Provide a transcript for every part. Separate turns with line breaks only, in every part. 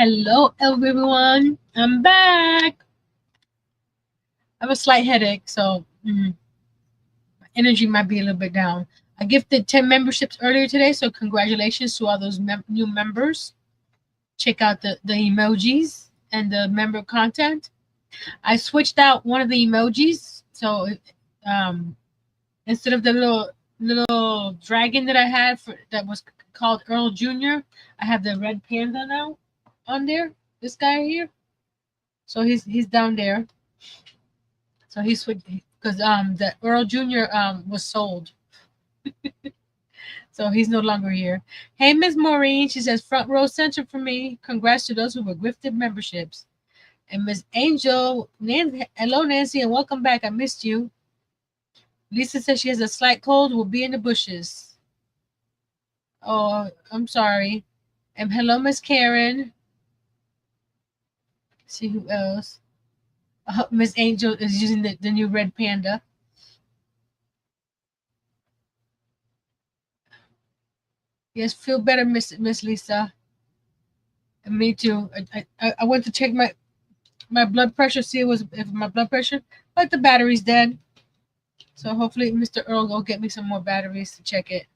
Hello, everyone. I'm back. I have a slight headache, so my energy might be a little bit down. I gifted 10 memberships earlier today, so congratulations to all those new members. Check out the emojis and the member content. I switched out one of the emojis, so um, instead of the little dragon that I had that was called Earl Jr., I have the red panda now on there. This guy here. So he's down there. So he switched because the Earl Jr. Was sold, so he's no longer here. Hey, Miss Maureen, she says front row center for me. Congrats to those who were gifted memberships. And Miss Angel, hello Nancy, and welcome back. I missed you. Lisa says she has a slight cold. Will be in the bushes. Oh, I'm sorry. And hello, Miss Karen. Let's see who else. Miss Angel is using the new red panda. Yes, feel better, Miss Lisa. And me too. I went to check my blood pressure, see if my blood pressure, but the battery's dead. So hopefully Mr. Earl will get me some more batteries to check it.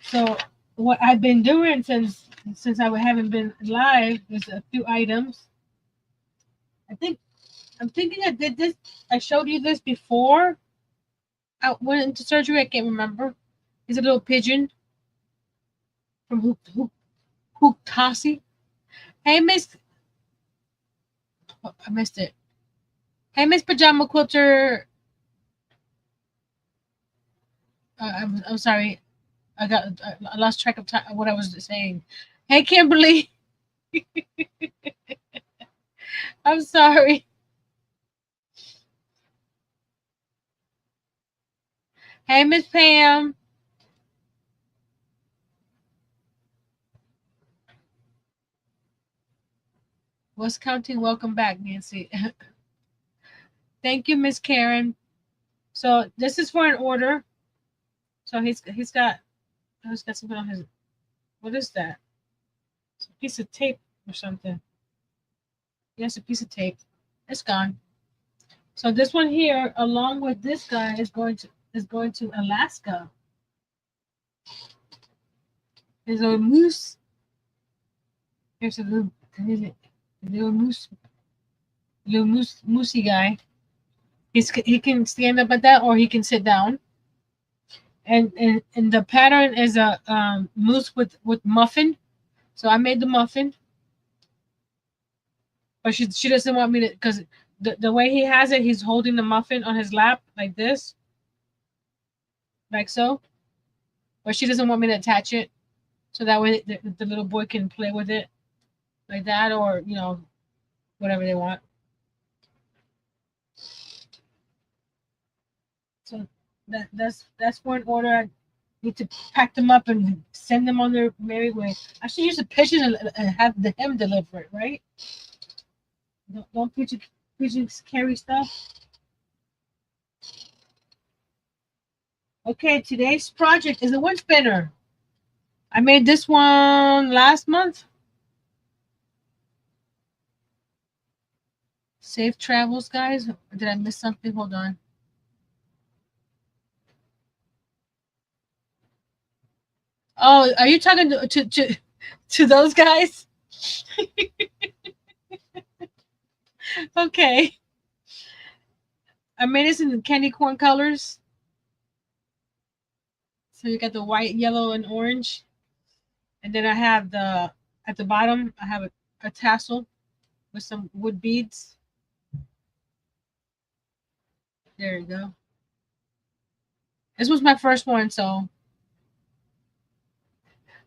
So what I've been doing since I haven't been live is a few items. I'm thinking I did this. I showed you this before I went into surgery. I can't remember. It's a little pigeon from Hook Hey Miss, oh, I missed it. Hey Miss Pajama Quilter. I'm sorry. I lost track of time, what I was saying. Hey Kimberly, I'm sorry. Hey Miss Pam. What's counting? Welcome back, Nancy. Thank you, Miss Karen. So this is for an order. So he's got something on his. What is that? It's a piece of tape or something. Yes, a piece of tape. It's gone. So this one here, along with this guy, is going to Alaska. There's a moose. Here's a little moosey guy. He can stand up at that, or he can sit down. And the pattern is a moose with muffin. So I made the muffin, but she doesn't want me to, because the way he has it, he's holding the muffin on his lap like this, like so. But she doesn't want me to attach it, so that way the little boy can play with it like that, or whatever they want. So that's one order. I need to pack them up and send them on their merry way. I should use a pigeon and have him deliver it, right? Don't pigeons carry stuff? Okay, today's project is a wood spinner. I made this one last month. Safe travels, guys. Did I miss something? Hold on. Oh, are you talking to those guys? Okay. I made this in candy corn colors. So you got the white, yellow, and orange. And then I have at the bottom, I have a tassel with some wood beads. There you go. This was my first one, so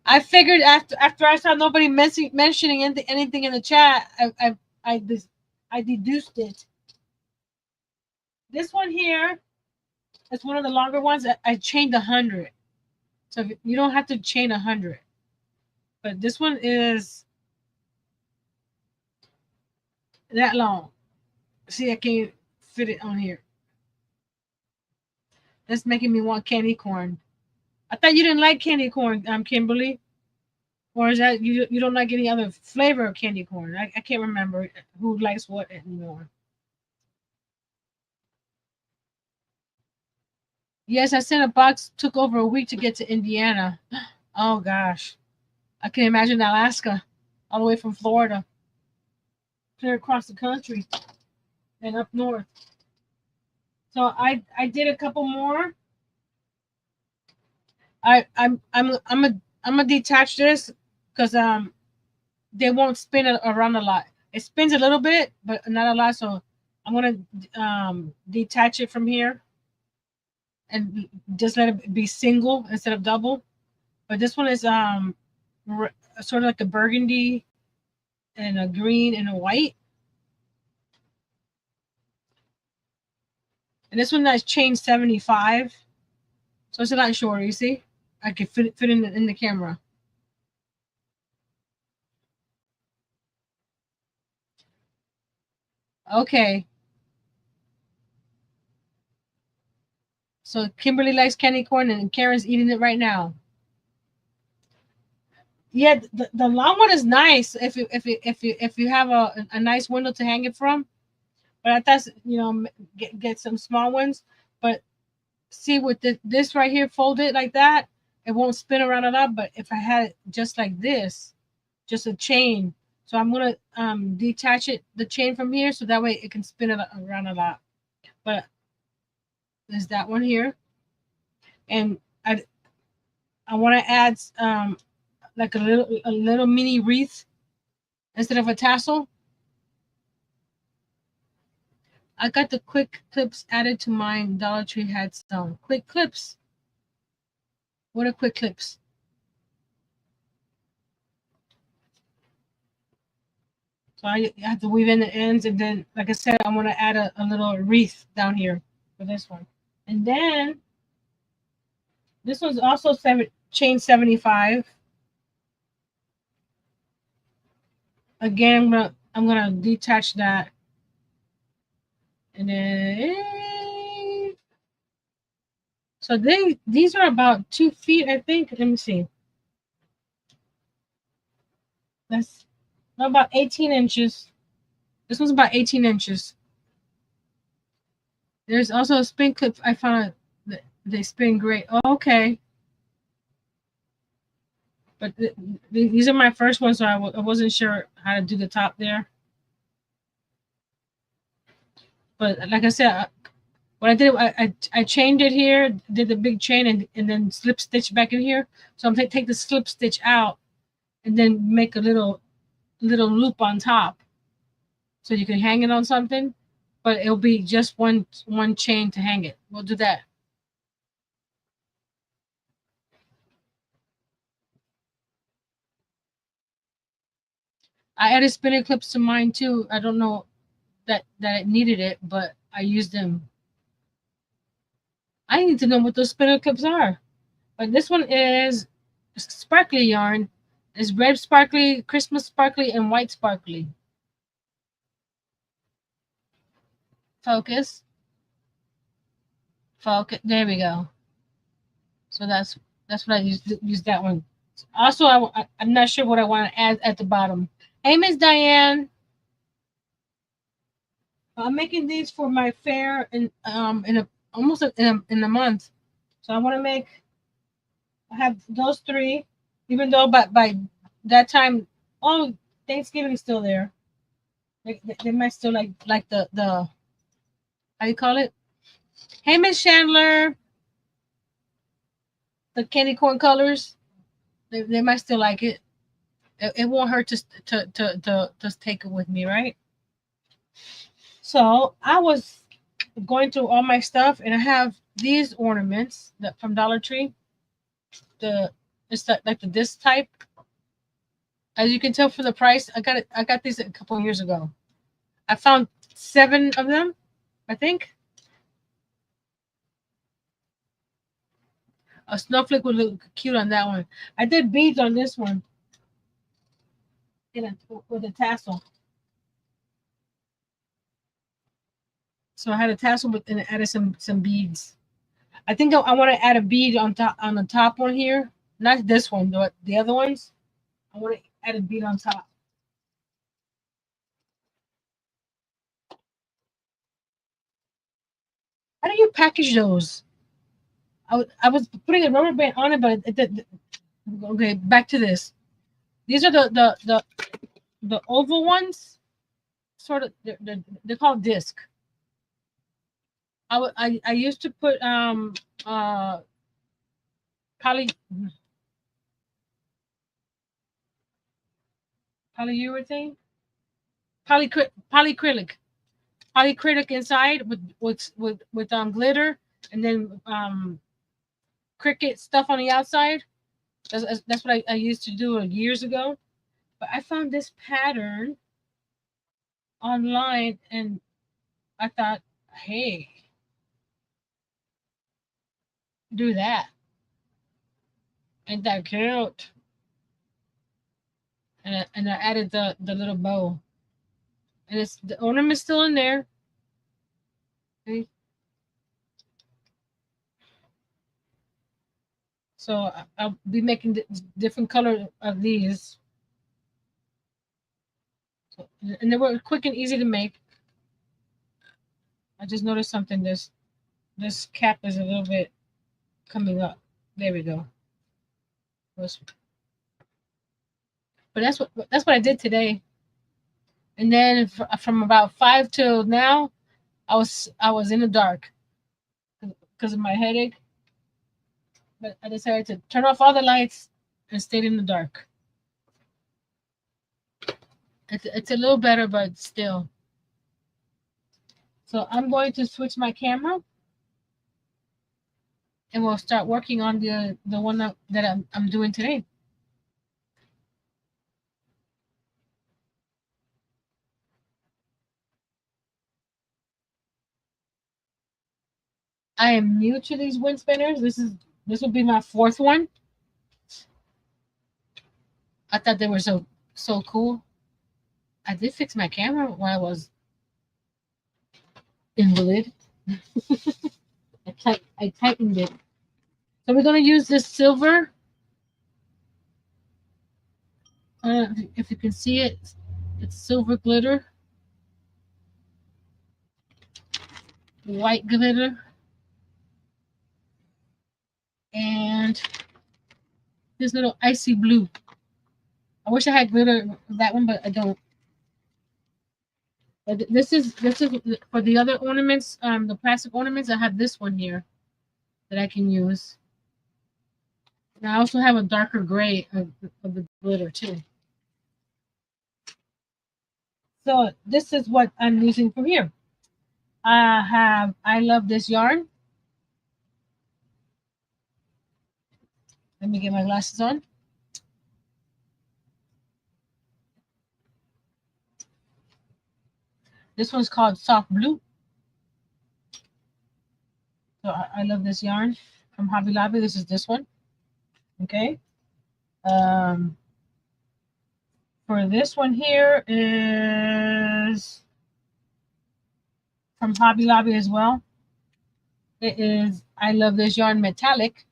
I figured after I saw nobody mentioning anything in the chat, I deduced it. This one here is one of the longer ones. I chained 100, so you don't have to chain 100. But this one is that long. See, I can't fit it on here. That's making me want candy corn. I thought you didn't like candy corn, Kimberly. Or is that you don't like any other flavor of candy corn? I can't remember who likes what anymore. Yes, I sent a box. Took over a week to get to Indiana. Oh gosh, I can imagine Alaska, all the way from Florida, clear across the country and up north. So I did a couple more. I'm gonna detach this because they won't spin it around a lot. It spins a little bit, but not a lot. So I'm gonna detach it from here and just let it be single instead of double. But this one is sort of like a burgundy and a green and a white. And this one that's chain 75. So it's a lot shorter, you see? I can fit in the camera. Okay. So Kimberly likes candy corn and Karen's eating it right now. Yeah, the long one is nice if you have a nice window to hang it from. But I thought get some small ones. But see with this right here folded like that, it won't spin around a lot. But if I had it just like this, just a chain, so I'm gonna detach the chain from here so that way it can spin it around a lot. But there's that one here, and I want to add like a little mini wreath instead of a tassel. I got the quick clips added to mine. Dollar Tree had some quick clips. What are quick clips? So I have to weave in the ends, and then, like I said, I want to add a little wreath down here for this one. And then this one's also chain 75. Again, I'm gonna detach that, and then so these are about 2 feet, I think. Let me see. That's about 18 inches. This one's about 18 inches. There's also a spin clip. I found that they spin great. Oh, okay. But these are my first ones, so I wasn't sure how to do the top there. But like I said, what I did, I chained it here, did the big chain, and then slip stitch back in here. So I'm going to take the slip stitch out and then make a little loop on top so you can hang it on something. But it'll be just one chain to hang it. We'll do that. I added spinning clips to mine too. I don't know that it needed it, but I used them. I need to know what those spinner clips are. But this one is sparkly yarn. It's red sparkly, Christmas sparkly, and white sparkly. Focus. Focus. There we go. So that's what I use that one. Also, I'm not sure what I want to add at the bottom. Hey, Miss Diane. I'm making these for my fair in a almost in a month. So I want to make. I have those three, even though by that time, oh, Thanksgiving is still there. They might still like the how you call it? Hey, Miss Chandler, the candy corn colors. They might still like it. It won't hurt to take it with me, right? So I was going through all my stuff, and I have these ornaments that from Dollar Tree. It's like the this type. As you can tell from the price, I got these a couple of years ago. I found 7 of them, I think. A snowflake would look cute on that one. I did beads on this one with a tassel. So I had a tassel and added some beads. I think I want to add a bead on top on the top one here. Not this one, but the other ones. I want to add a bead on top. How do you package those? I was putting a rubber band on it, but okay. Back to this. These are the oval ones. Sort of, they're called disc. I used to put uh poly polyurethane polyacrylic inside with glitter, and then cricket stuff on the outside. That's what I used to do years ago. But I found this pattern online, and I thought, hey, do that. Ain't that cute? And I added the little bow, and it's the ornament's still in there. Okay. So I'll be making different color of these. So, and they were quick and easy to make. I just noticed something. This cap is a little bit coming up. There we go. But that's what I did today. And then from about 5 till now, I was in the dark because of my headache. But I decided to turn off all the lights and stayed in the dark. It's a little better, but still. So I'm going to switch my camera, and we'll start working on the one that I'm doing today. I am new to these wind spinners. This will be my fourth one. I thought they were so cool. I did fix my camera while I was invalid. I tightened it. So we're gonna use this silver. If you can see it, it's silver glitter, white glitter, and this little icy blue. I wish I had glitter that one, but I don't. But this is for the other ornaments. The plastic ornaments. I have this one here that I can use. And I also have a darker gray of the glitter too. So this is what I'm using from here. I love this yarn. Let me get my glasses on. This one's called Soft Blue. So I love this yarn from Hobby Lobby. This is this one. Okay. For this one here is from Hobby Lobby as well. It is I love this yarn metallic.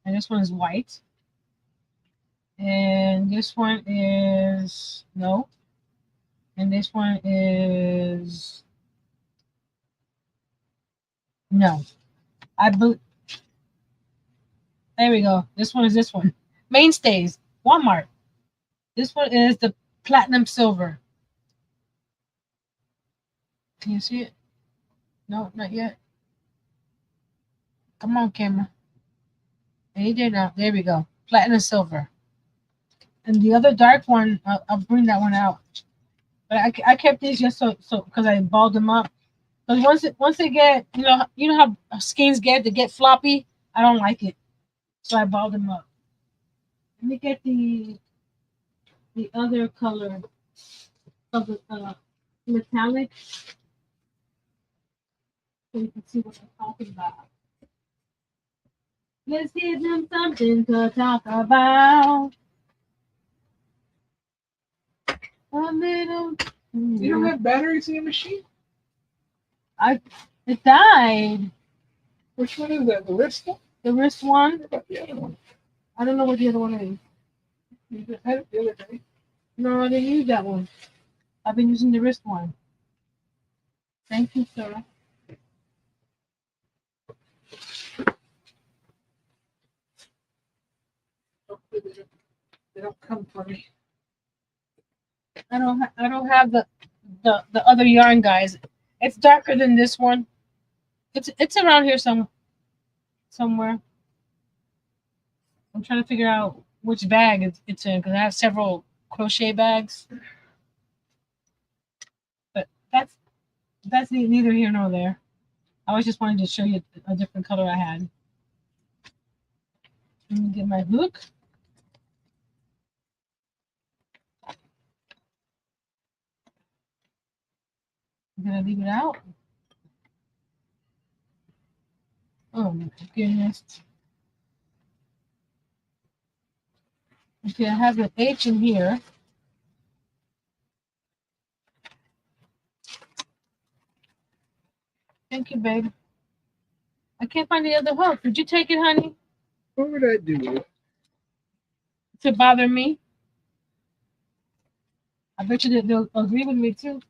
And this one is white. And this one is no. And this one is no. There we go. This one is this one. Mainstays, Walmart. This one is the platinum silver. Can you see it? No, not yet. Come on, camera. Hey there now. There we go. Platinum silver. And the other dark one, I'll bring that one out. But I kept these just so because I balled them up. But once they get you know how skeins they get floppy. I don't like it, so I balled them up. Let me get the other color of the metallic, so you can see what I'm talking about. Let's give them something to talk about. A little.
You don't have batteries in your machine?
It died.
Which one is that? The wrist one?
The wrist one.
What about the other one?
I don't know what the other one is.
You just had it the other day.
No, I didn't use that one. I've been using the wrist one. Thank you, sir.
Hopefully they don't come for me.
I don't have the other yarn, guys. It's darker than this one. It's around here somewhere. I'm trying to figure out which bag it's in because I have several crochet bags. But that's neither here nor there. I was just wanting to show you a different color I had. Let me get my hook. I'm gonna leave it out. Oh my goodness. Okay, I have an H in here. Thank you, babe. I can't find the other hook. Did you take it, honey?
What would I do with it?
To bother me? I bet you that they'll agree with me too.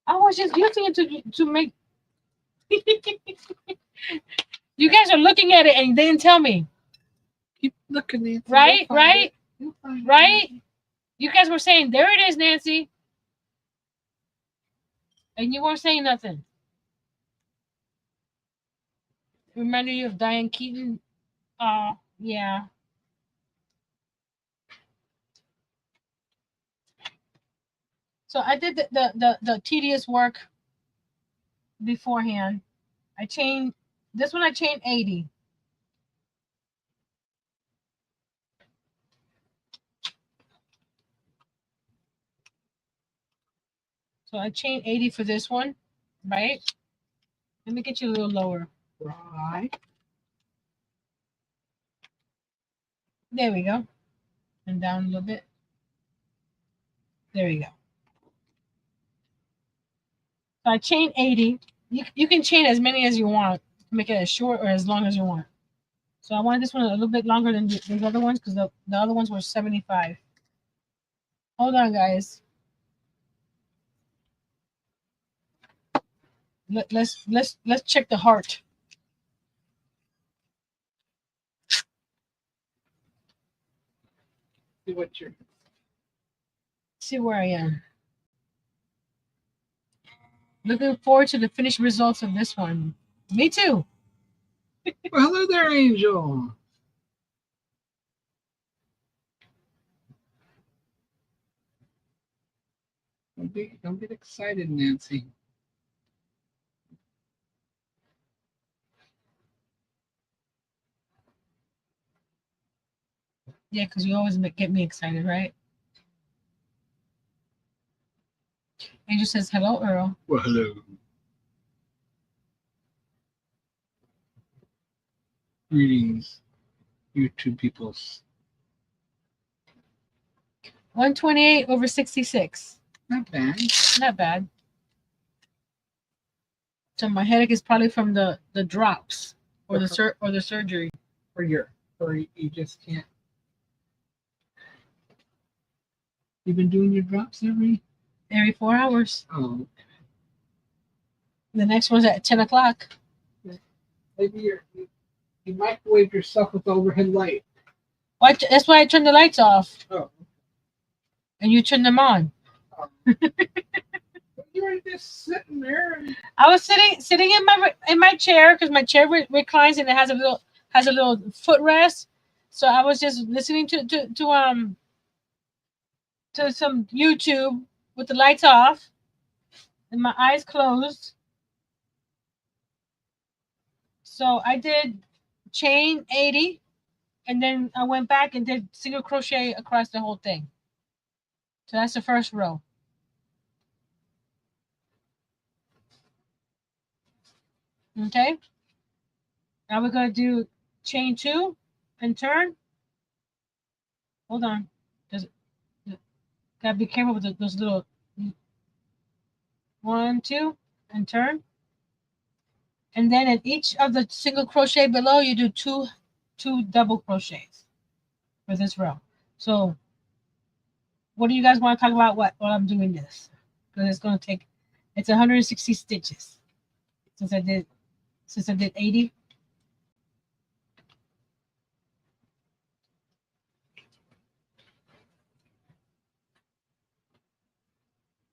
I was just using it to make. You guys are looking at it and they didn't tell me.
Keep looking, Nancy.
Right, right, right.
It.
You guys were saying, there it is, Nancy. And you weren't saying nothing. Reminded you of Diane Keaton? Oh, yeah. So I did the tedious work beforehand. I chained, this one I chained 80. So I chained 80 for this one, right? Let me get you a little lower.
Right.
There we go. And down a little bit. There we go. So I chain 80. You can chain as many as you want to make it as short or as long as you want. So I wanted this one a little bit longer than the other ones because the other ones were 75. Hold on, guys. Let's check the heart.
See what you're.
See where I am. Looking forward to the finished results of this one. Me too.
Well, hello there, Angel. Don't get excited, Nancy.
Yeah, because you always get me excited, right? Angel says, hello, Earl.
Well, hello. Greetings, YouTube peoples.
128 over 66.
Not bad.
Not bad. So my headache is probably from the drops or the surgery.
Or you just can't. You've been doing your drops every
4 hours.
Oh.
The next one's at 10 o'clock.
Maybe you microwave yourself with overhead light.
That's why I turned the lights off.
Oh.
And you turned them on.
Oh. You were just sitting there.
I was sitting in my chair because my chair reclines and it has a little footrest. So I was just listening to some YouTube with the lights off and my eyes closed. So I did chain 80 and then I went back and did single crochet across the whole thing. So that's the first row. Okay. Now we're going to do chain 2 and turn. Hold on. Gotta be careful with those little 1, 2 and turn. And then in each of the single crochet below, you do two double crochets for this row. So what do you guys want to talk about while I'm doing this? Because it's going to take, it's 160 stitches since I did 80.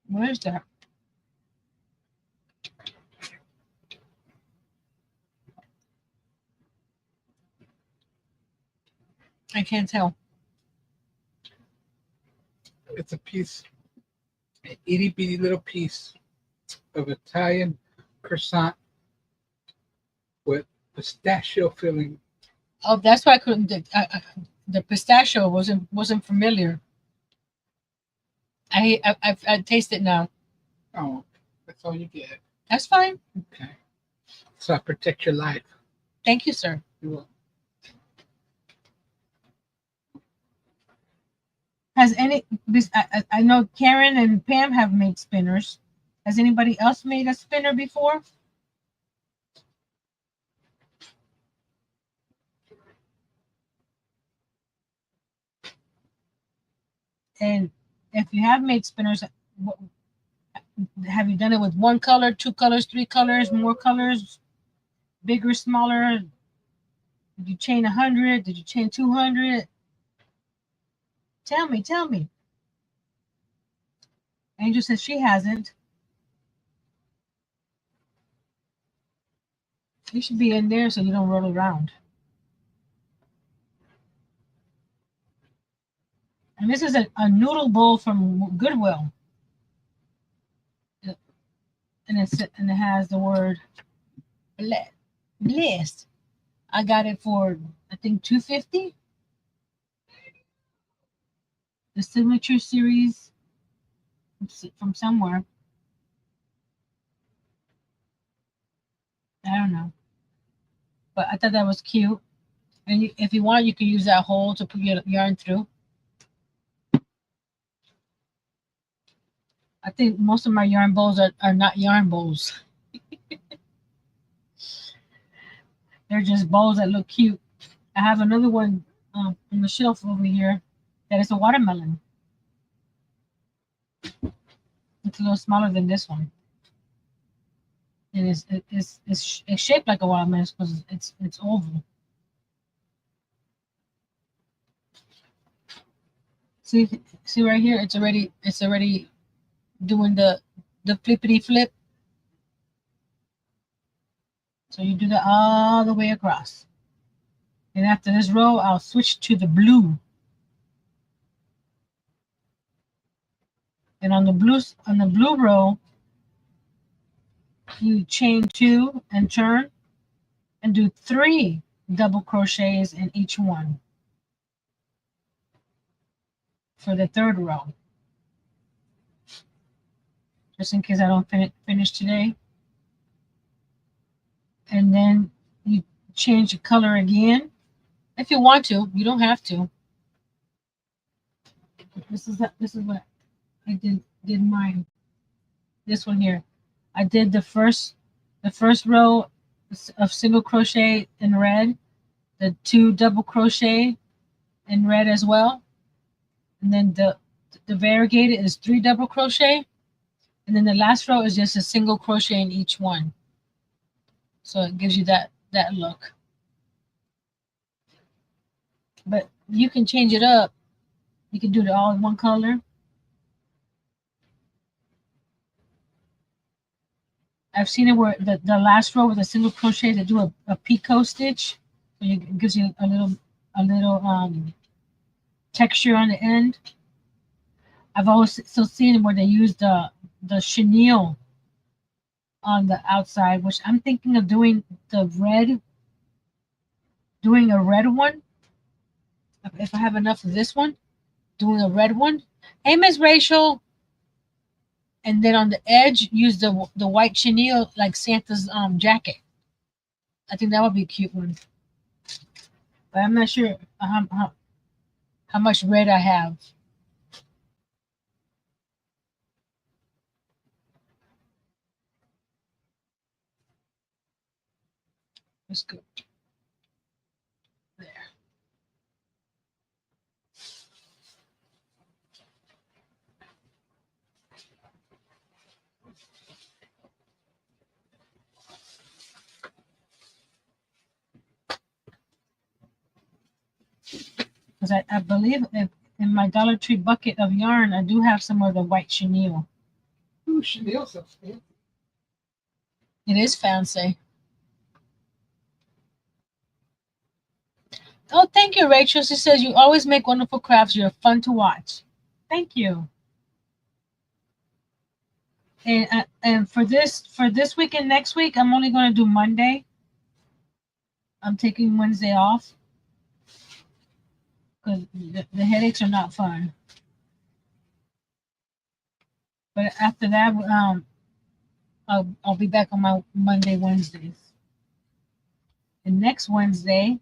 Where's that? I can't tell.
It's a piece, an itty bitty little piece of Italian croissant with pistachio filling.
Oh, that's why I couldn't. The pistachio wasn't familiar. I taste it now.
Oh, that's all you get.
That's fine.
Okay. So I protect your life.
Thank you, sir.
You're welcome.
Has any? I know Karen and Pam have made spinners. Has anybody else made a spinner before? And if you have made spinners, have you done it with one color, two colors, three colors, more colors, bigger, smaller? Did you chain 100? Did you chain 200? Tell me, tell me. Angel says she hasn't. You should be in there so you don't roll around. And this is a noodle bowl from Goodwill. And it has the word blessed. I got it for I think $2.50. The signature series from somewhere. I don't know, but I thought that was cute. And if you want, you can use that hole to put your yarn through. I think most of my yarn bowls are not yarn bowls. They're just bowls that look cute. I have another one on the shelf over here that is a watermelon. It's a little smaller than this one. And it's shaped like a watermelon because it's oval. See right here, it's already doing the flippity flip. So you do that all the way across. And after this row, I'll switch to the blue. And on the blue row, you chain 2 and turn and do 3 double crochets in each one for the third row. Just in case I don't finish today. And then you change the color again. If you want to, you don't have to. This is what I did mine. This one here. I did the first row of single crochet in red, the 2 double crochet in red as well, and then the variegated is 3 double crochet, and then the last row is just a single crochet in each one. So it gives you that look. But you can change it up. You can do it all in one color. I've seen it where the last row with a single crochet to do a picot stitch. So it gives you a little texture on the end. I've also seen where they use the chenille on the outside, which I'm thinking of doing a red one. If I have enough of this one, doing a red one. Hey, Miss Rachel. And then on the edge, use the white chenille like Santa's jacket. I think that would be a cute one. But I'm not sure how much red I have. That's good. There. Because I believe in my Dollar Tree bucket of yarn, I do have some of the white chenille.
Ooh, chenille's so fancy.
It is fancy. Oh, thank you, Rachel. She says you always make wonderful crafts. You're fun to watch. Thank you. And for this week and next week, I'm only going to do Monday. I'm taking Wednesday off because the headaches are not fun. But after that, I'll be back on my Monday, Wednesdays. And next Wednesday,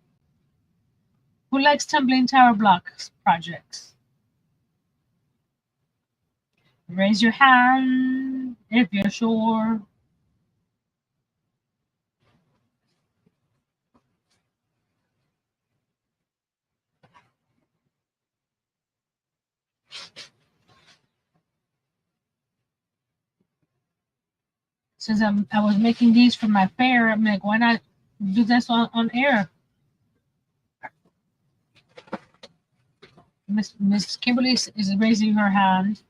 who likes tumbling tower blocks projects? Raise your hand if you're sure. Since I was making these for my fair, I'm like, why not do this on air? Miss Kimberly is raising her hand.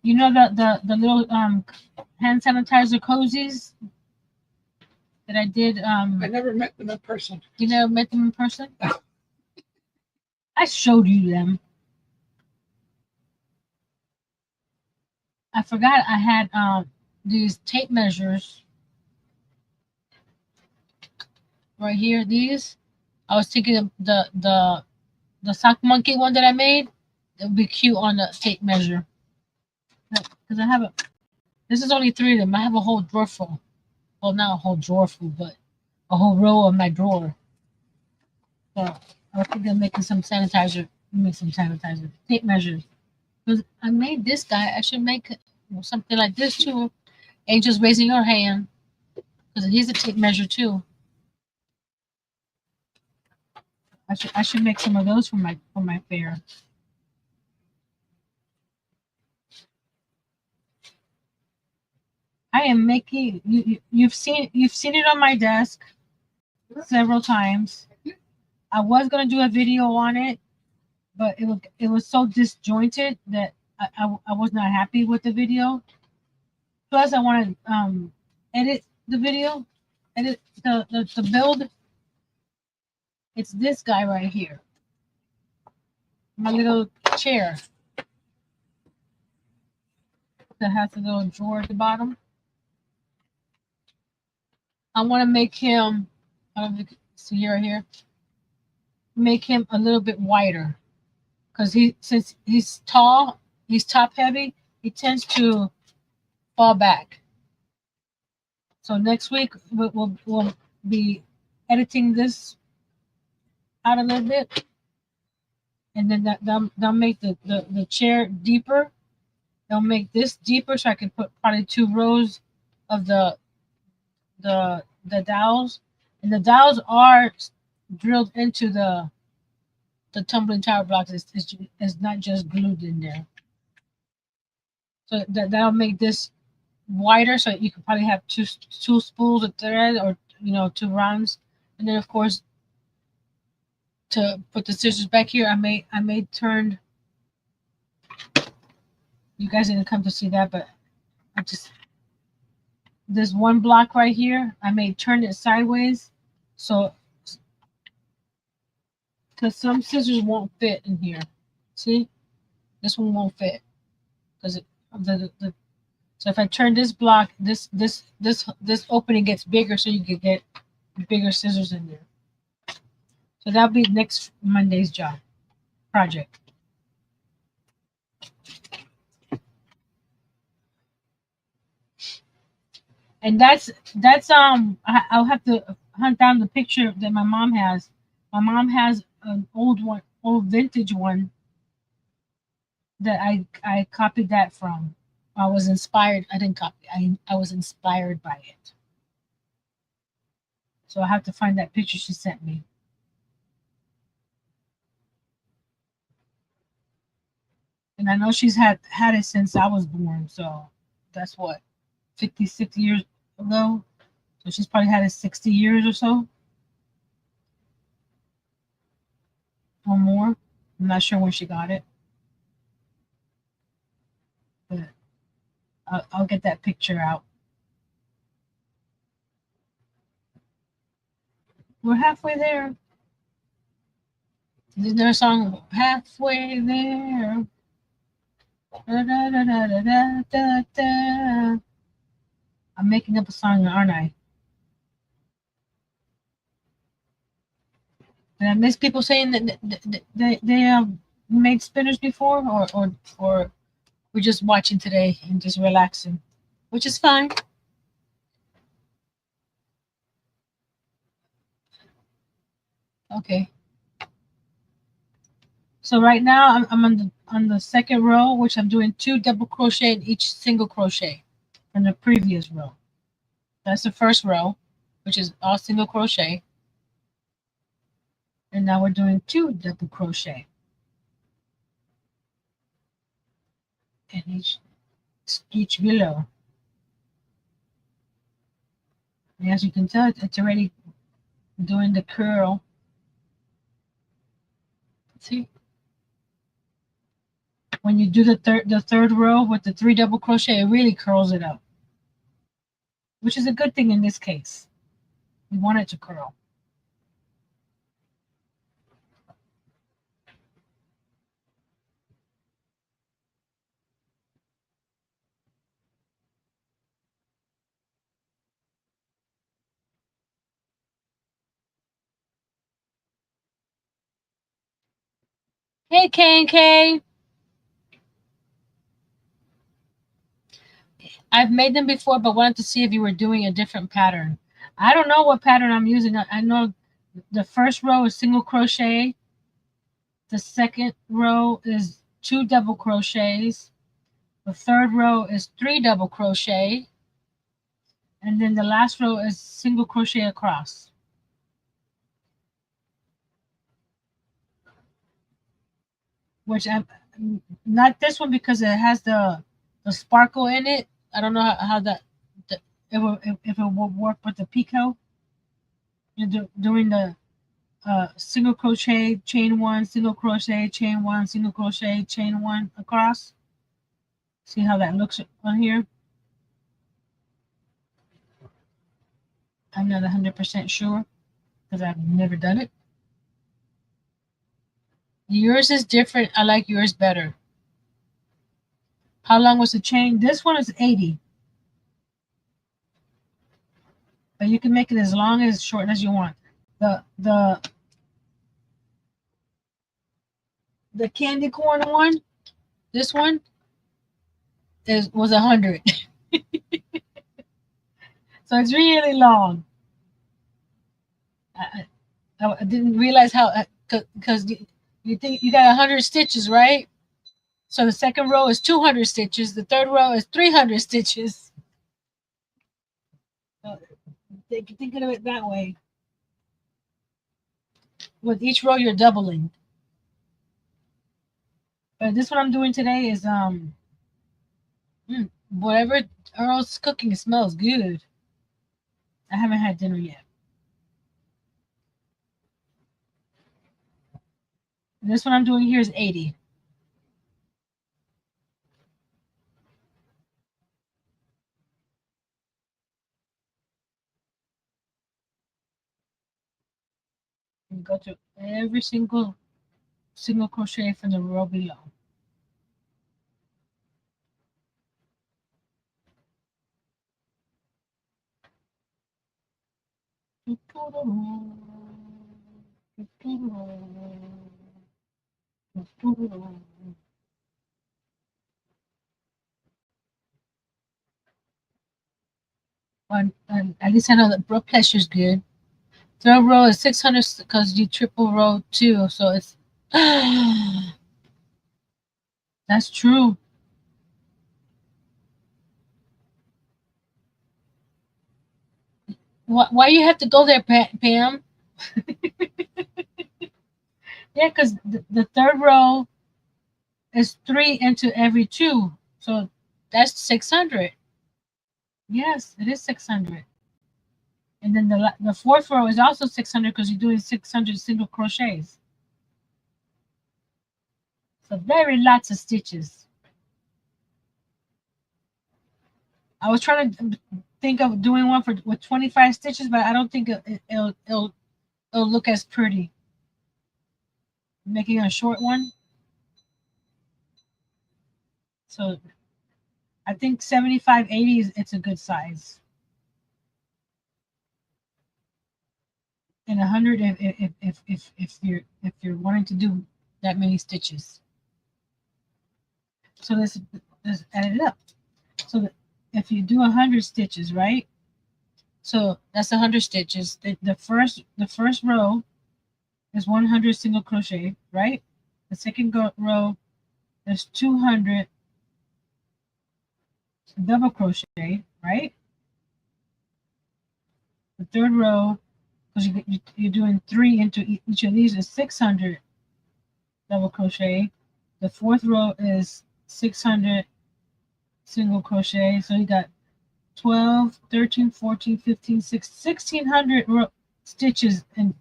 You know the little hand sanitizer cozies that I did.
I never met them in person.
You never met them in person? I showed you them. I forgot I had these tape measures right here. These I was thinking of the sock monkey one that I made. It would be cute on the tape measure. Because I have this is only 3 of them. I have a whole drawer full. Well, not a whole drawer full, but a whole row of my drawer. So I was thinking of making some sanitizer. Make some sanitizer tape measures. Because I made this guy. I should make something like this too. Angel's raising her hand because he's a tape measure too. I should make some of those for my fair. I am making you've seen it on my desk several times. I was gonna do a video on it, but it was so disjointed that I was not happy with the video. Plus, I want to edit the video, edit the build. It's this guy right here, my little chair that has a little drawer at the bottom. I want to make him. I don't know if you can see right here. Make him a little bit wider, because since he's tall, he's top heavy. He tends to fall back. So next week we'll be editing this out a little bit, and then they'll make the chair deeper. They'll make this deeper, so I can put probably 2 rows of the dowels, and the dowels are drilled into the tumbling tower blocks. It's not just glued in there. So that'll make this wider, so you can probably have two spools of thread, or 2 rounds. And then of course, to put the scissors back here, I may turn. You guys didn't come to see that, but I just, this one block right here, I may turn it sideways, so because some scissors won't fit in here. See, this one won't fit because so if I turn this block, this opening gets bigger, so you can get bigger scissors in there. So that'll be next Monday's project. And I'll have to hunt down the picture that my mom has. My mom has an old vintage one that I copied that from. I was inspired. I didn't copy. I was inspired by it. So I have to find that picture she sent me. And I know she's had it since I was born. So that's what, 56 years ago. So she's probably had it 60 years or so, or more. I'm not sure when she got it, but I'll get that picture out. We're halfway there. Isn't there a song, Halfway There? Da, da, da, da, da, da, da. I'm making up a song, aren't I? Did I miss people saying that they made spinners before, or we're just watching today and just relaxing, which is fine. Okay. So right now I'm on the second row, which I'm doing 2 double crochet in each single crochet from the previous row. That's the first row, which is all single crochet. And now we're doing 2 double crochet in each below. And as you can tell, it's already doing the curl. See? When you do the third row with the 3 double crochet, it really curls it up, which is a good thing in this case. We want it to curl. Hey, K and K. I've made them before, but wanted to see if you were doing a different pattern. I don't know what pattern I'm using. I know the first row is single crochet. The second row is 2 double crochets. The third row is 3 double crochet. And then the last row is single crochet across. Which I'm not this one because it has the sparkle in it. I don't know how that if it will work with the picot. You're doing the single crochet, chain 1, single crochet, chain 1, single crochet, chain 1 across. See how that looks on here? I'm not 100% sure because I've never done it. Yours is different. I like yours better. How long was the chain? This one is 80. But you can make it as long as short as you want. The candy corn one, this one was 100. So it's really long. I didn't realize how, because you think you got 100 stitches, right? So the second row is 200 stitches. The third row is 300 stitches. So think of it that way. With each row, you're doubling. But this one I'm doing today is whatever Earl's cooking, it smells good. I haven't had dinner yet. And this one I'm doing here is 80. And go to every single crochet from the row below. And at least I know that blood pressure is good. Third row is 600 because you triple row 2, so it's that's true. Why you have to go there, Pam? Yeah, because the third row is 3 into every 2. So that's 600. Yes, it is 600. And then the fourth row is also 600 because you're doing 600 single crochets. So very lots of stitches. I was trying to think of doing one with 25 stitches, but I don't think it'll look as pretty. Making a short one. So I think 75, 80 it's a good size. And 100 if you're wanting to do that many stitches. So let's add it up. So if you do 100 stitches, right? So that's 100 stitches. The first row is 100 single crochet, right? The second row is 200 double crochet, right? The third row, because you're doing 3 into each of these, is 600 double crochet. The fourth row is 600 single crochet. So you got 12, 13, 14, 15, 1600 stitches. And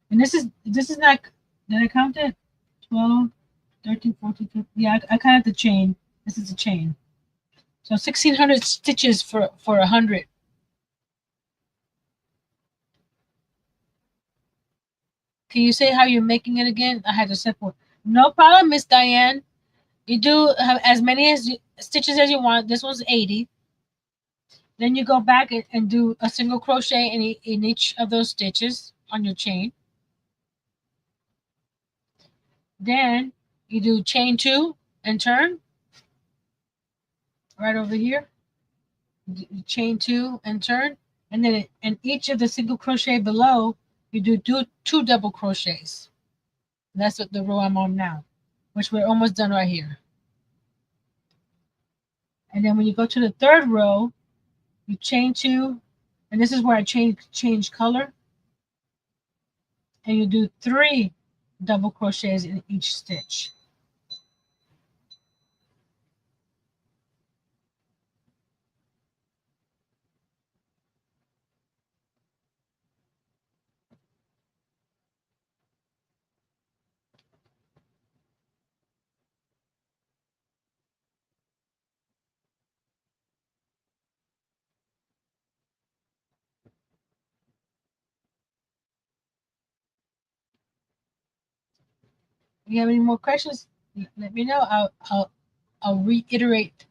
this is not, did I count it? 12, 13, 14, 15. Yeah, I counted the chain. This is a chain. So 1600 stitches for 100. Can you say how you're making it again? I had to separate. No problem, Miss Diane. You do have as many stitches as you want. This one's 80. Then you go back and do a single crochet in each of those stitches on your chain. Then you do chain 2 and turn right over here. Chain 2 and turn, and then in each of the single crochet below, you do 2 double crochets. That's what the row I'm on now, which we're almost done right here. And then when you go to the third row, you chain 2, and this is where I change color, and you do 3 double crochets in each stitch. If you have any more questions, let me know. I'll reiterate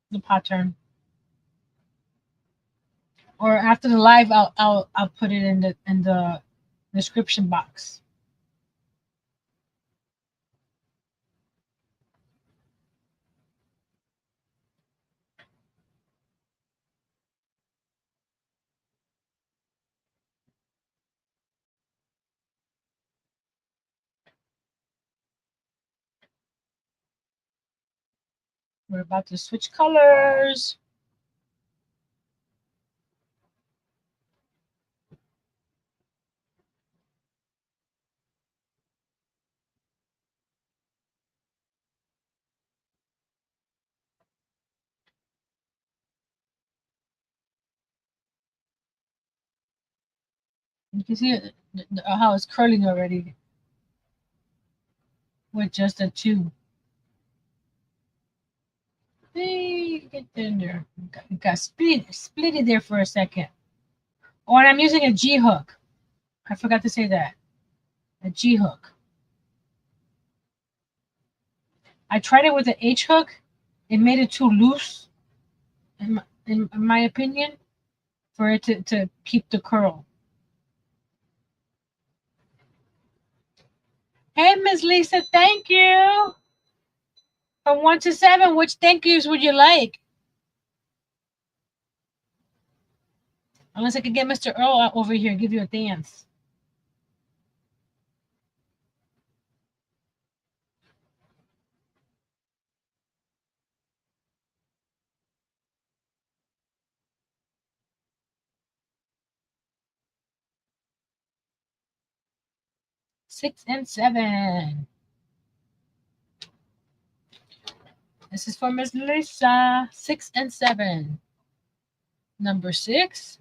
the pattern, or after the live, I'll put it in the description box. We're about to switch colors. You can see how it's curling already with just a 2. Hey, get in there. Got split it there for a second. Oh, and I'm using a G hook. I forgot to say that. A G hook. I tried it with the H hook. It made it too loose, in my opinion, for it to keep the curl. Hey, Miss Lisa, thank you. From 1 to 7, which thank yous would you like? Unless I could get Mr. Earl out over here and give you a dance. 6 and 7. This is for Miss Lisa. 6 and 7. Number 6.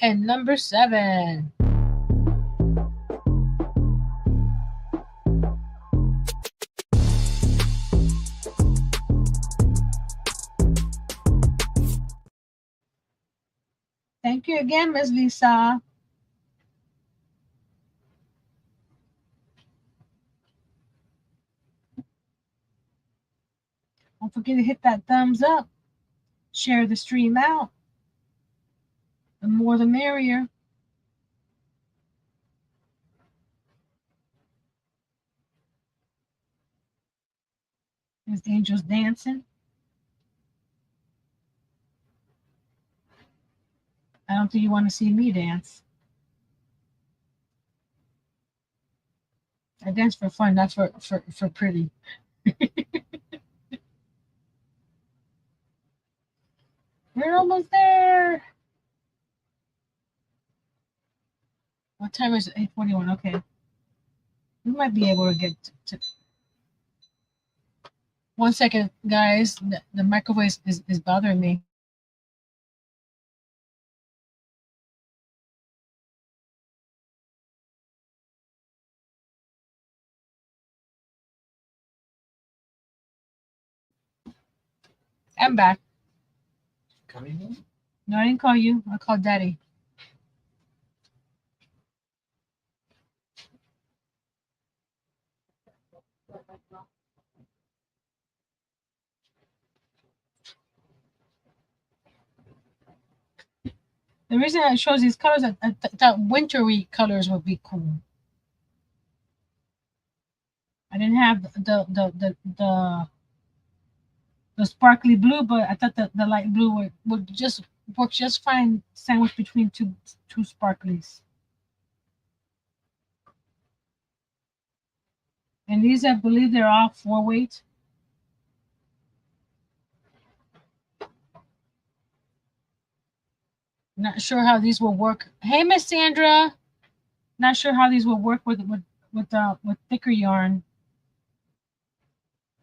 And number 7. Thank you again, Ms. Lisa. Don't forget to hit that thumbs up. Share the stream out. The more the merrier. There's angels dancing. I don't think you want to see me dance. I dance for fun, not for pretty. We're almost there. What time is it? 8:41. Okay. We might be able to get to 1 second, guys. The microwave is bothering me. I'm back.
Coming in?
No, I didn't call you. I called Daddy. The reason I chose these colors, I thought wintry colors would be cool. I didn't have the sparkly blue, but I thought the light blue would just work just fine sandwiched between two sparklies. And these, I believe, they're all 4-weight. Not sure how these will work. Hey, Miss Sandra. Not sure how these will work with thicker yarn.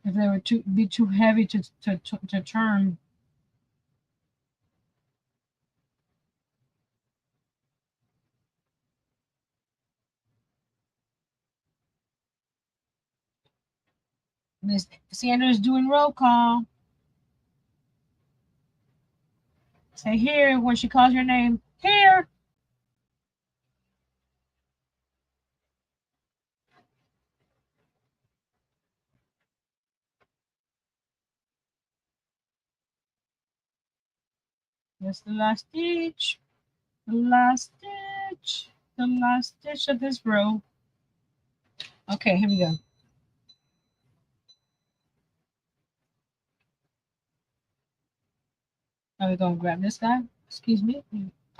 If they were too heavy to turn. Miss Sandra's doing roll call. Say here when she calls your name. Here. That's the last stitch. The last stitch. The last stitch of this row. Okay, here we go. Now we're gonna grab this guy. Excuse me.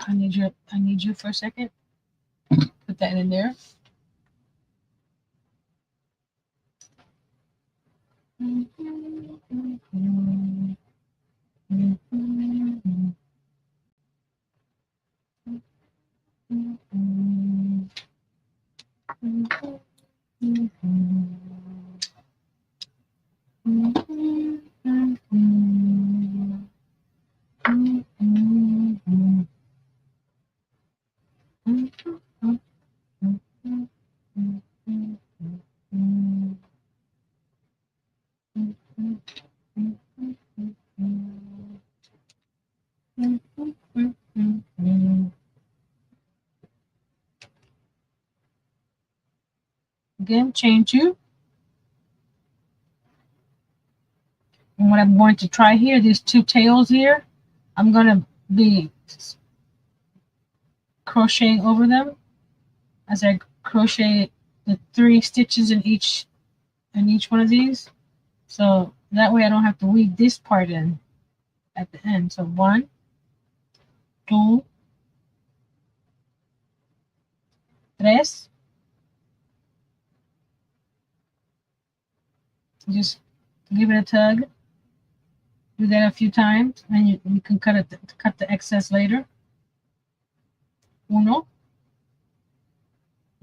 I need you for a second. Put that in there. Again, chain 2. And what I'm going to try here, these 2 tails here, I'm going to be crocheting over them as I crochet the 3 stitches in each one of these. So that way I don't have to weave this part in at the end. So 1, 2, 3, Just give it a tug. Do that a few times, and you can cut the excess later. Uno,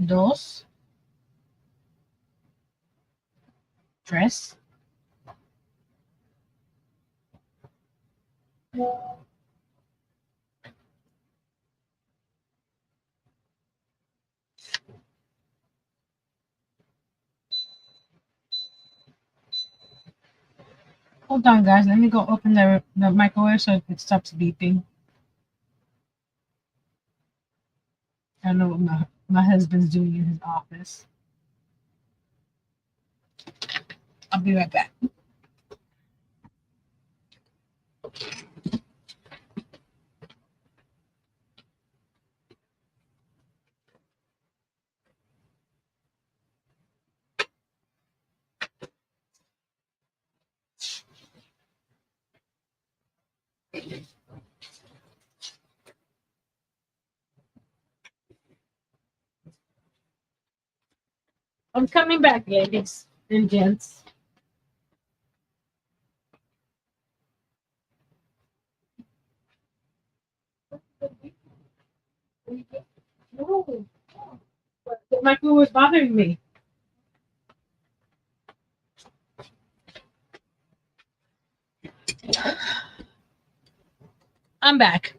dos, tres. Hold on, guys. Let me go open the microwave so it stops beeping. I don't know what my husband's doing in his office. I'll be right back. I'm coming back, ladies and gents. No, the microwave was bothering me. I'm back.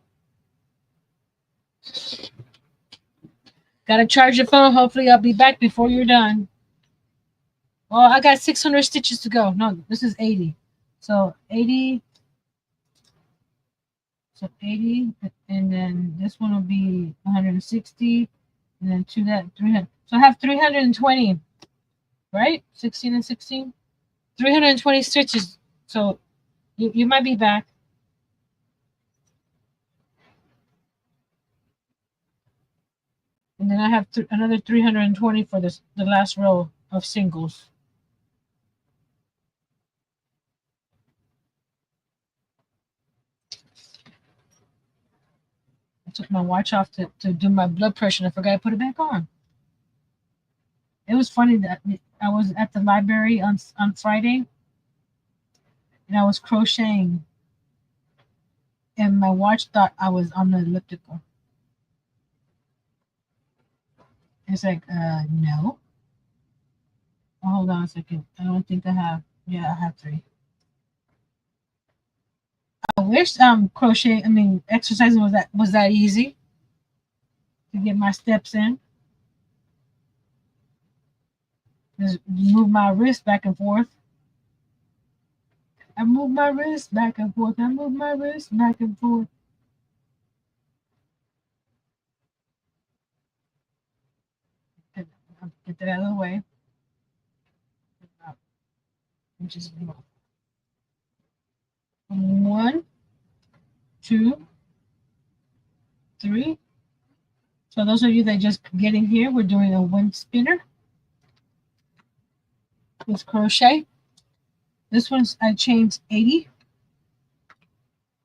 Gotta charge your phone. Hopefully, I'll be back before you're done. Well, I got 600 stitches to go. No, this is 80. So 80. So 80, and then this one will be 160, and then to that 300. So I have 320, right? 16 and 16, 320 stitches. So you might be back. And then I have another 320 for the last row of singles. I took my watch off to do my blood pressure, and I forgot to put it back on. It was funny that I was at the library on Friday, and I was crocheting, and my watch thought I was on the elliptical. It's like, no. Oh, hold on a second. I don't think I have. Yeah, I have 3. I wish exercising was that easy to get my steps in. Just move my wrist back and forth. I move my wrist back and forth. I move my wrist back and forth. Get that out of the way. Just 1, 2, 3. So those of you that just getting here, we're doing a wind spinner with crochet. This one's I chained 80.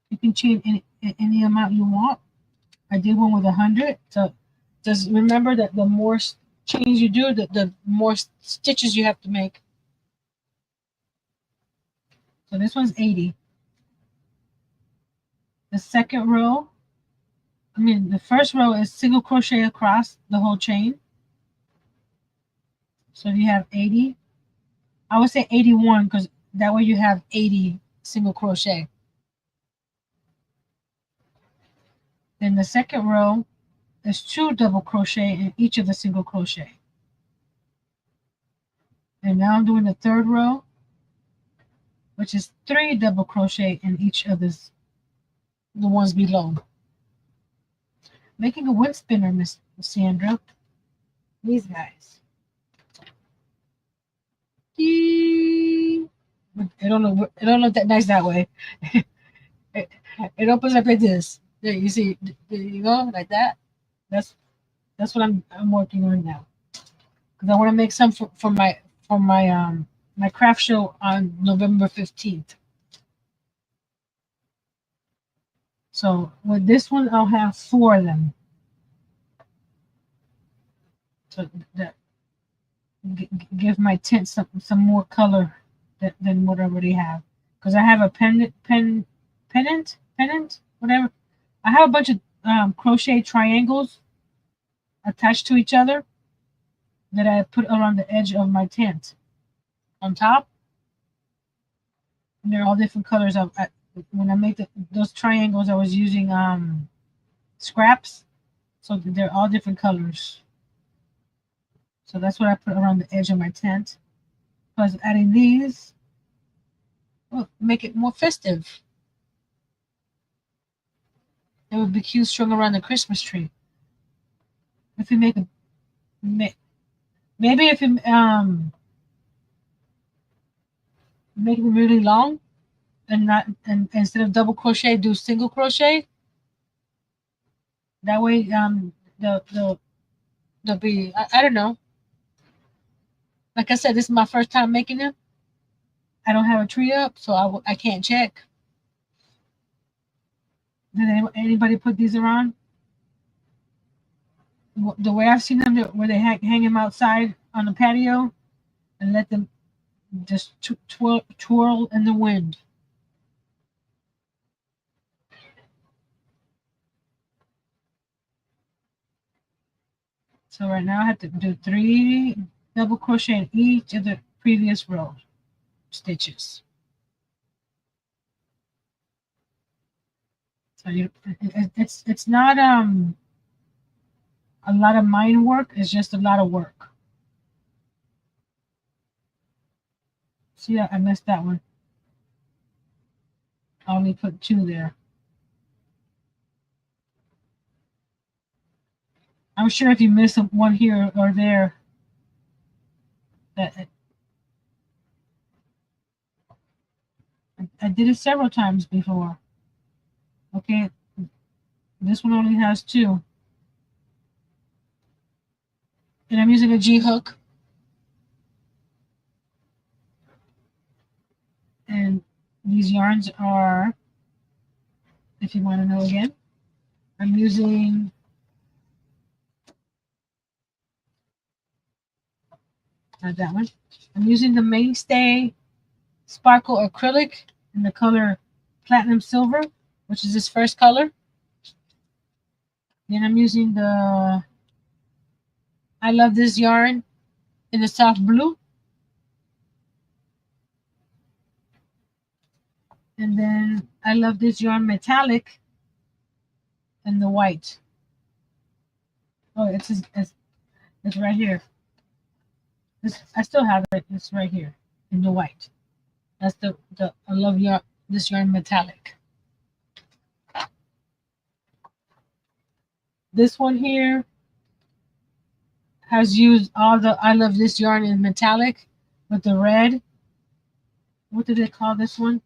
You can chain any amount you want. I did one with 100. So just remember that the more chains you do, the more stitches you have to make. So this one's 80. The second row, the first row is single crochet across the whole chain. So you have 80. I would say 81 because that way you have 80 single crochet. Then the second row is 2 double crochet in each of the single crochet. And now I'm doing the third row, which is 3 double crochet in each of the ones below. Making a wind spinner, Miss Sandra. These guys. It don't look that nice that way. It opens up like this. There you see. There you go, like that. That's what I'm working on now. Because I want to make some for my my craft show on November 15th. So with this one, I'll have 4 of them. So that give my tent some more color. than what I already have. Because I have a pennant, whatever. I have a bunch of crochet triangles attached to each other that I put around the edge of my tent on top. And they're all different colors. When I make those triangles, I was using scraps, so they're all different colors. So that's what I put around the edge of my tent. Plus, adding these will make it more festive. It would be cute strung around the Christmas tree. If you make a maybe if you make it really long and not and instead of double crochet, do single crochet. That way, they'll be. I don't know. Like I said, this is my first time making them. I don't have a tree up, so I can't check. Did anybody put these around? The way I've seen them, where they hang them outside on the patio and let them just twirl in the wind. So right now I have to do 3 double crochet in each of the previous row stitches. So it's not a lot of mind work. It's just a lot of work. See, I missed that one. I only put 2 there. I'm sure if you miss one here or there, that I did it several times before. Okay, this one only has 2. And I'm using a G hook. And these yarns are, if you want to know again, I'm using not that one. I'm using the Mainstay Sparkle Acrylic in the color Platinum Silver, which is this first color. Then I'm using the I Love This yarn in the soft blue. And then I Love This yarn metallic in the white. Oh, it's right here. I still have it. It's right here in the white. That's the I love this yarn metallic. This one here has used all the I Love This yarn in metallic with the red. What do they call this one?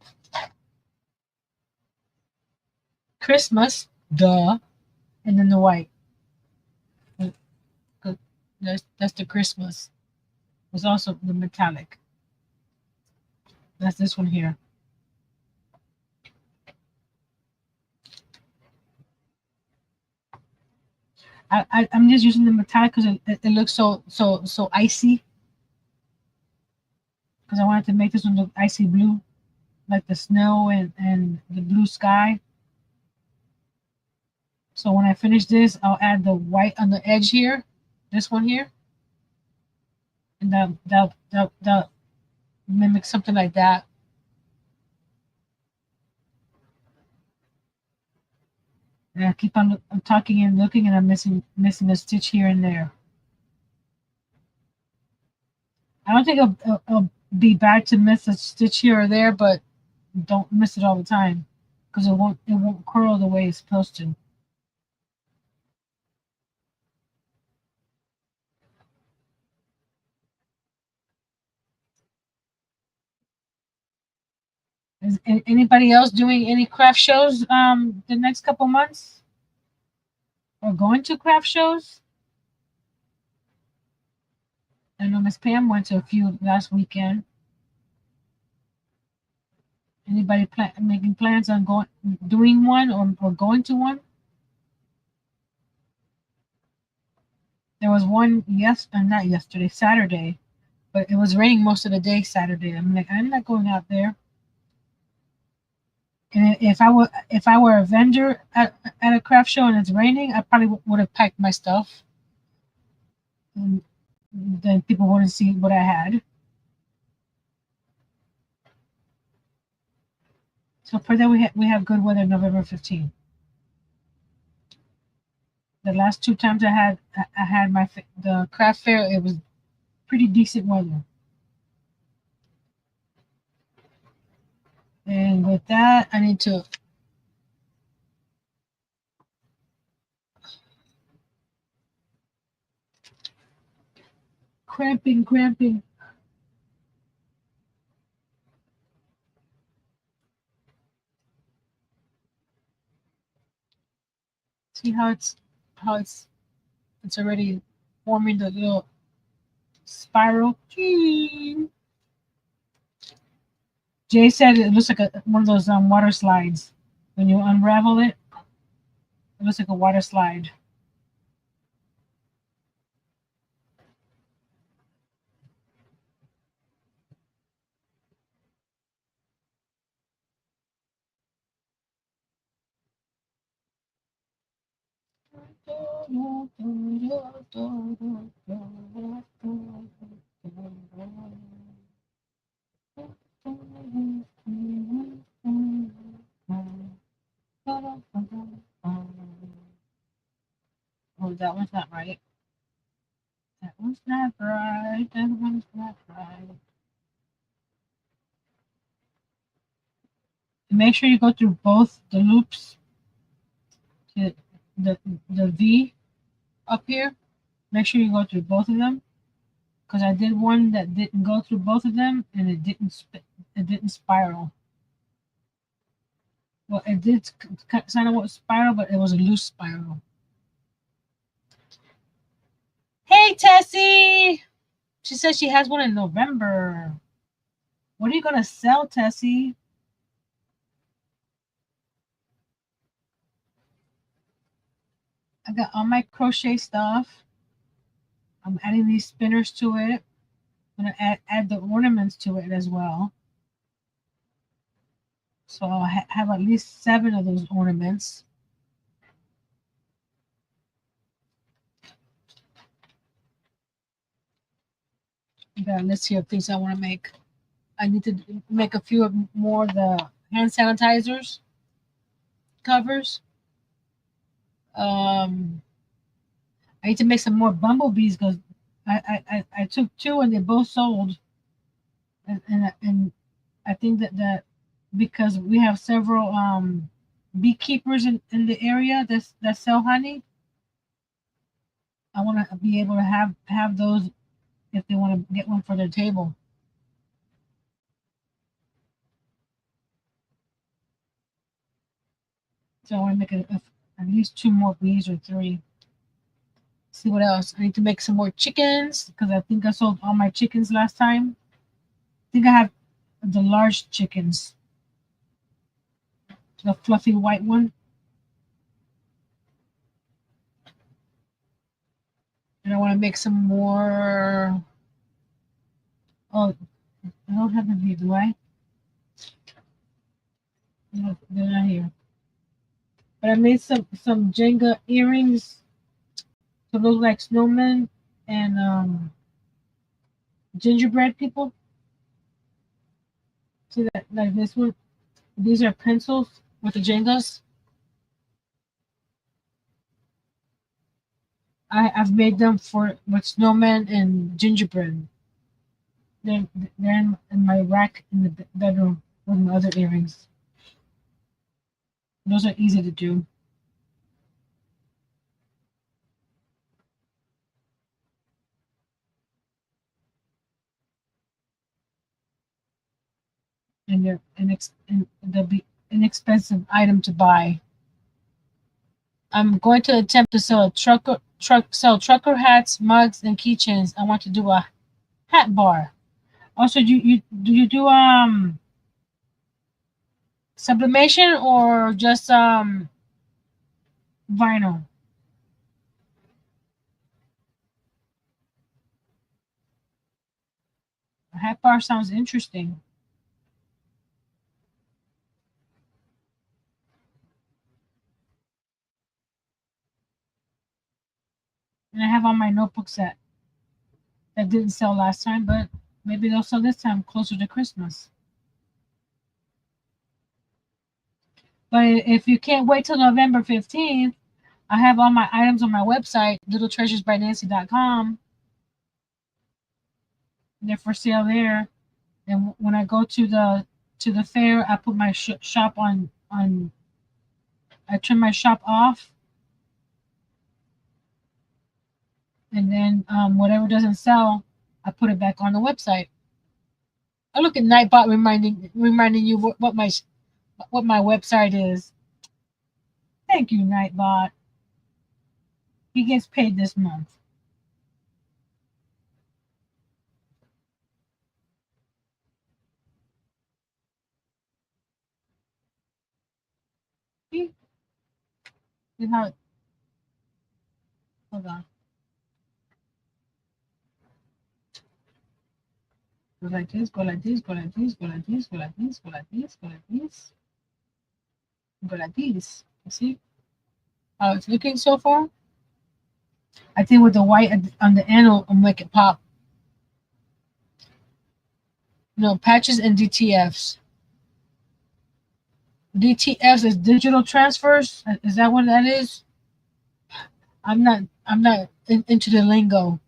Christmas, duh, and then the white. That's the Christmas. It's also the metallic. That's this one here. I'm just using the metallic because it looks so icy. Because I wanted to make this one look icy blue, like the snow and the blue sky. So when I finish this, I'll add the white on the edge here, this one here, and that'll mimic something like that. And I keep on I'm talking and looking, and I'm missing a stitch here and there. I don't think it'll be bad to miss a stitch here or there, but don't miss it all the time because it won't curl the way it's supposed to. Is anybody else doing any craft shows the next couple months? Or going to craft shows? I know Miss Pam went to a few last weekend. Anybody making plans on doing one or going to one? There was one not yesterday, Saturday. But it was raining most of the day Saturday. I'm like, I'm not going out there. And if I were a vendor at a craft show and it's raining, I probably would have packed my stuff, and then people wouldn't see what I had. So for that, we have good weather November 15th. The last two times I had the craft fair, it was pretty decent weather. And with that, I need to cramping. See how it's already forming the little spiral. Jay said it looks like one of those water slides. When you unravel it, it looks like a water slide. Oh, that one's not right. That one's not right. That one's not right. Make sure you go through both the loops to the V up here. Make sure you go through both of them, because I did one that didn't go through both of them and it didn't spiral. Well, it did kind of spiral, but it was a loose spiral. Hey, Tessie! She says she has one in November. What are you gonna sell, Tessie? I got all my crochet stuff. I'm adding these spinners to it. I'm gonna add the ornaments to it as well. So I'll have at least 7 of those ornaments. I got a list here of things I want to make. I need to make a few more of the hand sanitizers covers. I need to make some more bumblebees because I took 2 and they both sold, and I think that because we have several beekeepers in the area that sell honey, I want to be able to have those if they want to get one for their table. So I want to make at least 2 more bees or 3. See what else. I need to make some more chickens because I think I sold all my chickens last time. I think I have the large chickens, the fluffy white one. And I want to make some more. Oh, I don't have them here, do I? No, they're not here. But I made some Jenga earrings to look like snowmen and gingerbread people. See that, like this one? These are pencils with the Jengas. I've made them for with snowmen and gingerbread. They're, they're in my rack in the bedroom with my other earrings. Those are easy to do. And they'll be inexpensive item to buy. I'm going to attempt to sell sell trucker hats, mugs, and keychains. I want to do a hat bar. Also, do you do sublimation or just vinyl? Hat bar sounds interesting. And I have all my notebooks that didn't sell last time, but maybe they'll sell this time closer to Christmas. But if you can't wait till November 15th, I have all my items on my website, littletreasuresbynancy.com. They're for sale there. And when I go to the fair, I put my shop on. I turn my shop off, and then whatever doesn't sell, I put it back on the website. I look at Nightbot reminding you what my website is. Thank you, Nightbot. He gets paid this month. See how? Hold on. Go like this. Go like this. Go like this. Go like this. Go like this. Go like this. Go like this. Go like this. You see how it's looking so far? I think with the white on the end will make it pop. No, patches and DTFs. DTFs is digital transfers. Is that what that is? I'm not into the lingo.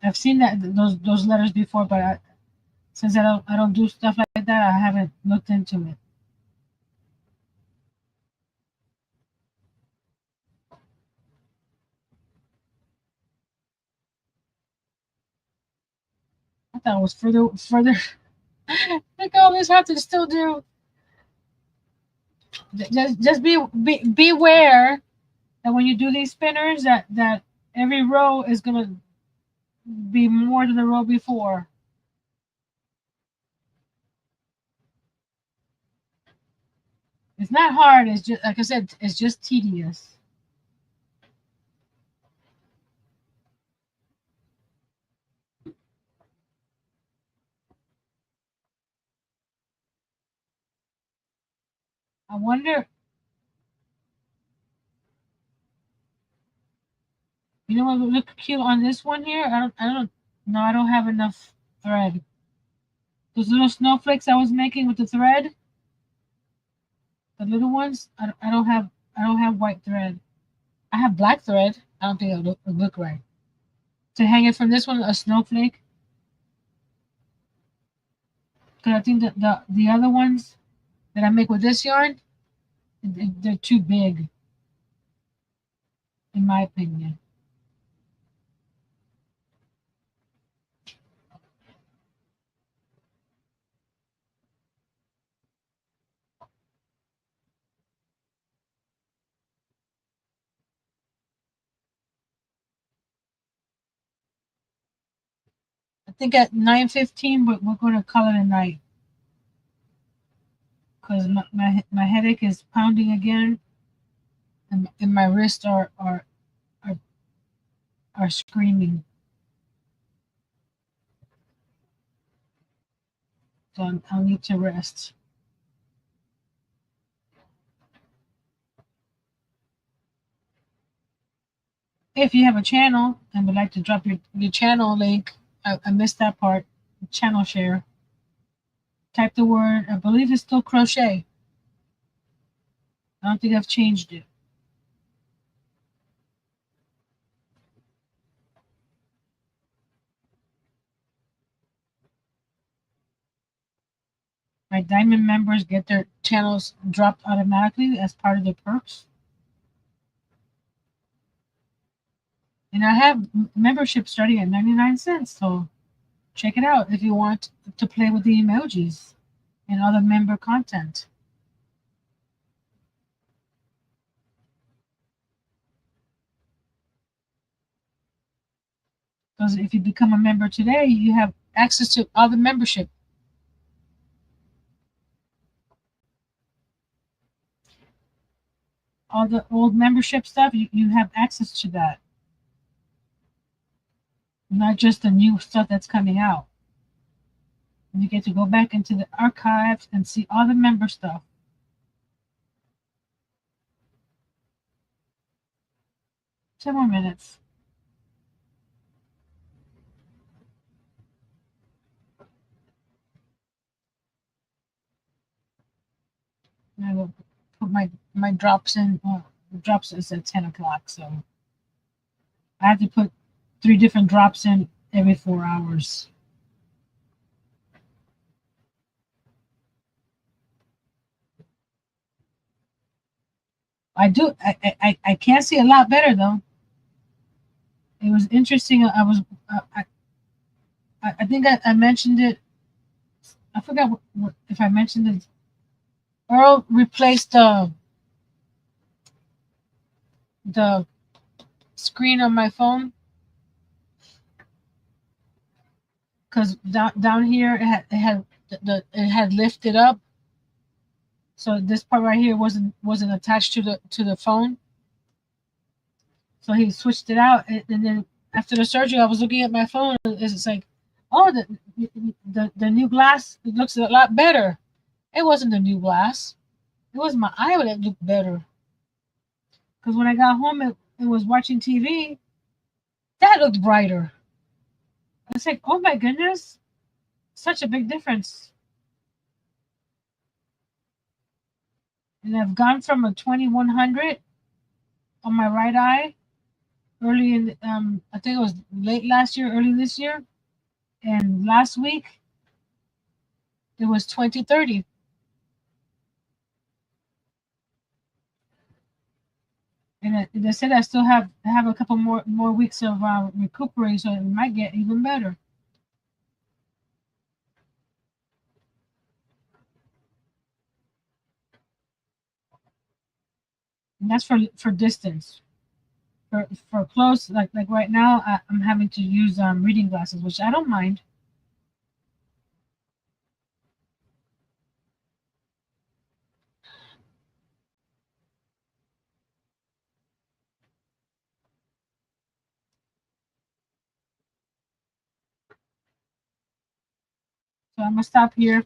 I've seen those letters before, but since I don't do stuff like that, I haven't looked into it. I thought it was further. Look at all this have to still do. Just beware that when you do these spinners, that every row is gonna be more than the row before. It's not hard. It's just like I said. It's just tedious. I wonder. You know what would look cute on this one here? I don't. No, I don't have enough thread. Those little snowflakes I was making with the thread, the little ones. I don't have. I don't have white thread. I have black thread. I don't think it'll look right. To hang it from this one, a snowflake. Because I think that the other ones that I make with this yarn, they're too big, in my opinion. I think at 9:15, we're going to call it a night because my headache is pounding again, and my wrists are, are screaming. So I'll need to rest. If you have a channel and would like to drop your channel link, I missed that part. Channel share. Type the word. I believe it's still crochet. I don't think I've changed it. My diamond members get their channels dropped automatically as part of the perks. And I have membership starting at 99 cents. So check it out if you want to play with the emojis and other member content. Because if you become a member today, you have access to all the membership. all the old membership stuff, you have access to that, not just the new stuff that's coming out. You get to go back into the archives and see all the member stuff. Ten more minutes. And I will put my drops in. Well, the drops is at 10 o'clock, so I have to put 3 different drops in every 4 hours. I do. I can see a lot better though. It was interesting. I think I mentioned it. I forgot if I mentioned it. Earl replaced the screen on my phone because down here it had lifted up, so this part right here wasn't attached to the phone. So he switched it out, and then after the surgery, I was looking at my phone. It's like, oh, the new glass, it looks a lot better. It wasn't the new glass. It was my eye that looked better. Because when I got home and was watching TV, that looked brighter. I was like, oh my goodness, such a big difference. And I've gone from a 2100 on my right eye early in, I think it was late last year, early this year. And last week, it was 2030. And they said I still have a couple more weeks of recuperating, so it might get even better. And that's for distance. For close, like right now, I'm having to use reading glasses, which I don't mind. So I'm gonna stop here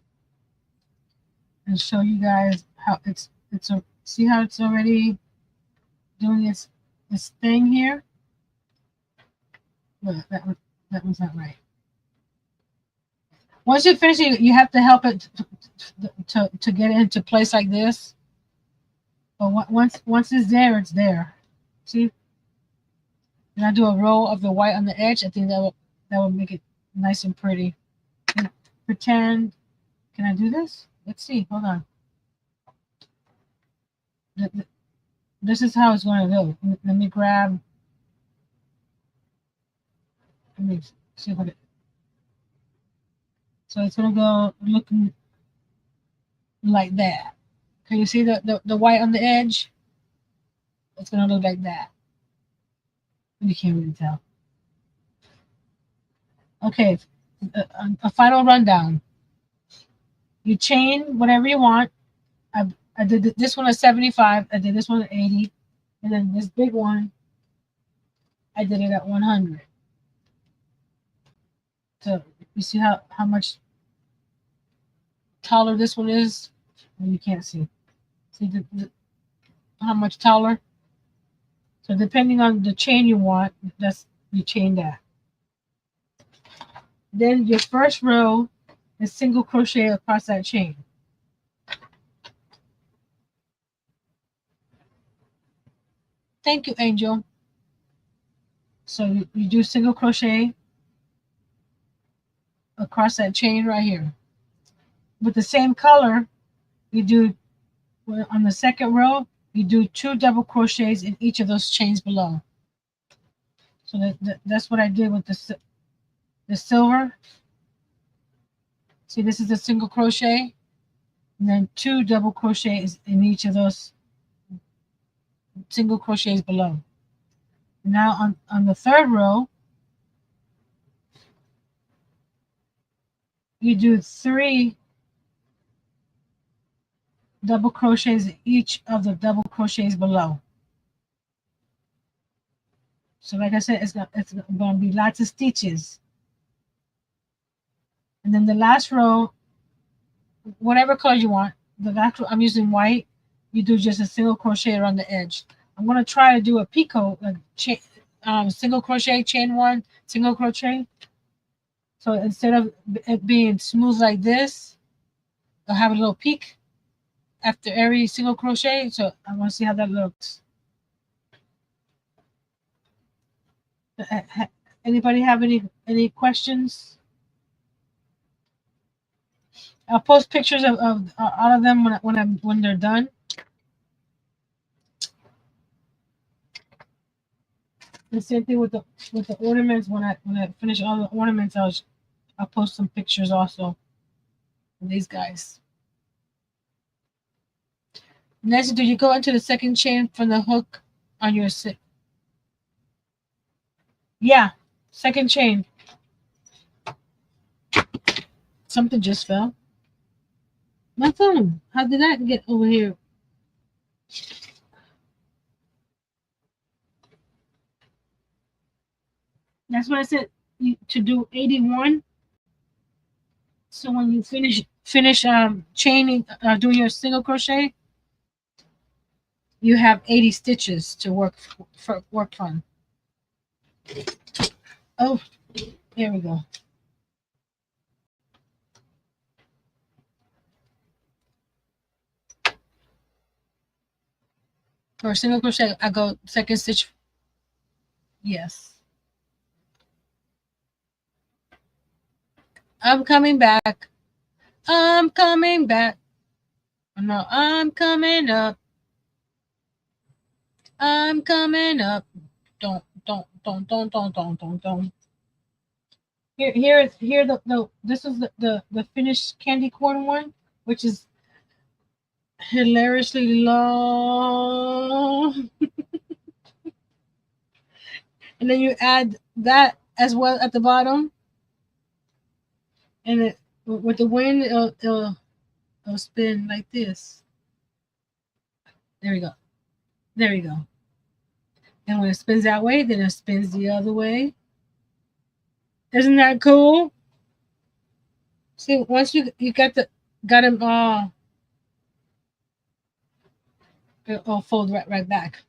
and show you guys how see how it's already doing this thing here. Look, that one's not right. Once you finish it, you have to help it to get it into place like this. But once it's there, it's there. See? And I do a row of the white on the edge. I think that will make it nice and pretty. And pretend. Can I do this? Let's see. Hold on. This is how it's going to go. Let me grab. Let me see what it. So it's going to go looking like that. Can you see the white on the edge? It's going to look like that. You can't really tell. Okay, a final rundown. You chain whatever you want. I did this one at 75. I did this one at 80. And then this big one, I did it at 100. So you see how much taller this one is? Well, you can't see. See how much taller? So depending on the chain you want, you chain that. Then your first row is single crochet across that chain. Thank you, Angel. So you do single crochet across that chain right here. With the same color, you do on the second row, you do 2 double crochets in each of those chains below. So that's what I did with the silver. See, this is a single crochet, and then 2 double crochets in each of those single crochets below. Now on the third row, you do 3 double crochets each of the double crochets below. So like I said, it's going to be lots of stitches. And then the last row, whatever color you want, the last row, I'm using white. You do just a single crochet around the edge. I'm going to try to do a picot, like single crochet, chain one, single crochet. So instead of it being smooth like this, I'll have a little peak after every single crochet. So I want to see how that looks. Anybody have any questions? I'll post pictures of all of them when they're done. The same thing with the ornaments. When I finish all the ornaments, I'll post some pictures also of these guys. Next, do you go into the second chain from the hook on your sit? Yeah, second chain. Something just fell. My phone. How did that get over here? That's what I said. To do 81. So when you finish chaining, doing your single crochet, you have 80 stitches to work from. Oh, here we go. For a single crochet, I go second stitch. Yes. I'm coming back. I'm coming back. No, I'm coming up. I'm coming up. Don't. Here this is the finished candy corn one, which is hilariously long. And then you add that as well at the bottom, and with the wind, it'll spin like this. There we go. There we go. And when it spins that way, then it spins the other way. Isn't that cool? See, once you got them it'll fold right back.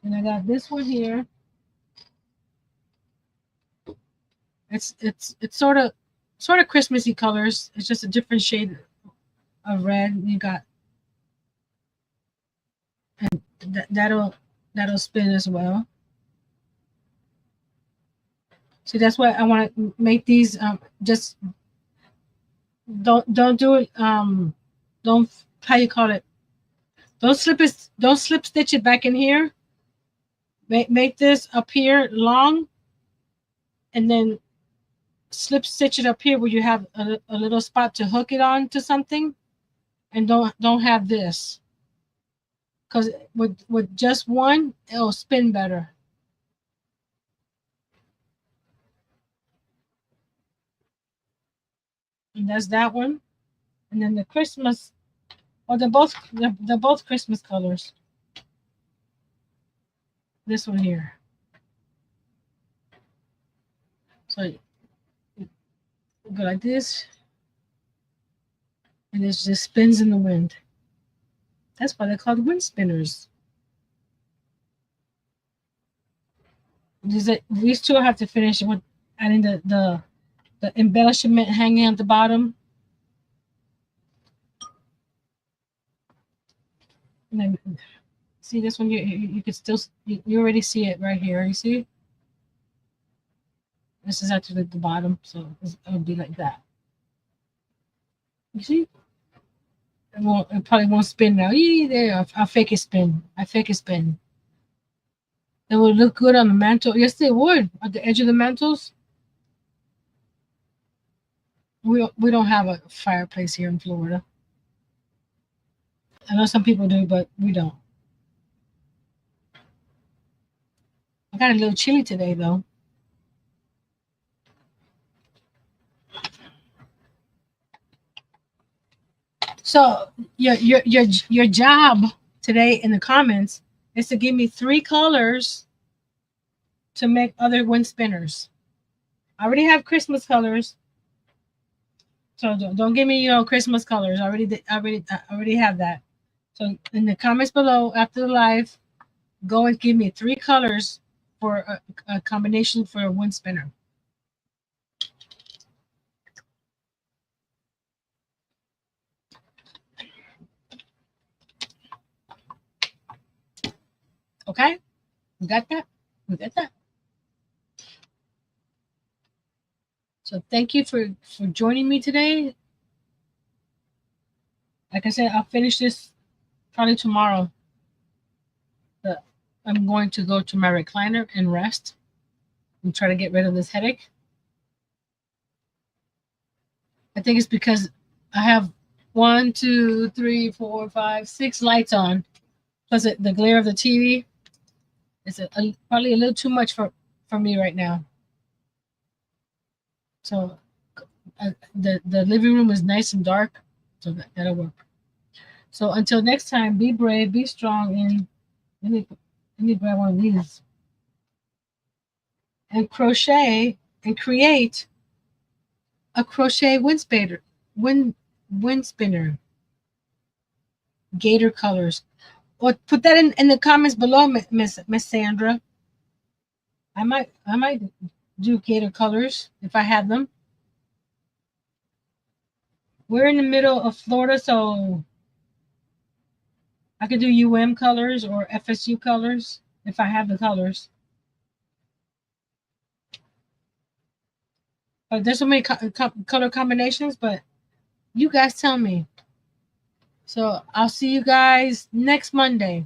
And I got this one here. It's sort of Christmassy colors. It's just a different shade of red. You got, and that'll spin as well. See, that's why I want to make these. Just don't do it. Don't, how you call it. Don't slip it. Don't slip stitch it back in here. Make this up here long, and then slip stitch it up here where you have a little spot to hook it on to something, and don't have this, because with just one it'll spin better. And that's that one. And then the Christmas, well, they're both Christmas colors. This one here. So you go like this, and it just spins in the wind. That's why they're called wind spinners. These two I have to finish with adding the embellishment hanging at the bottom. And then see this one, you can still, you already see it right here. You see? This is actually the bottom, so it'll be like that. You see? It probably won't spin now. There, I'll fake it spin. I fake it spin. It would look good on the mantle. Yes, it would. At the edge of the mantles. We don't have a fireplace here in Florida. I know some people do, but we don't. I got a little chilly today, though. So your job today in the comments is to give me 3 colors to make other wind spinners. I already have Christmas colors, so don't give me Christmas colors. I already have that. So in the comments below after the live, go and give me 3 colors for a combination for a wind spinner. Okay, we got that. We got that. So thank you for joining me today. Like I said, I'll finish this probably tomorrow. But I'm going to go to my recliner and rest and try to get rid of this headache. I think it's because I have 1, 2, 3, 4, 5, 6 lights on, plus the glare of the TV. It's probably a little too much for me right now. So the living room is nice and dark, so that'll work. So until next time, be brave, be strong, and let me grab one of these and crochet and create a crochet wind spinner, gator colors. Or put that in the comments below, Miss Sandra. I might do gator colors if I have them. We're in the middle of Florida, so I could do UM colors or FSU colors if I have the colors. But there's so many color combinations, but you guys tell me. So I'll see you guys next Monday.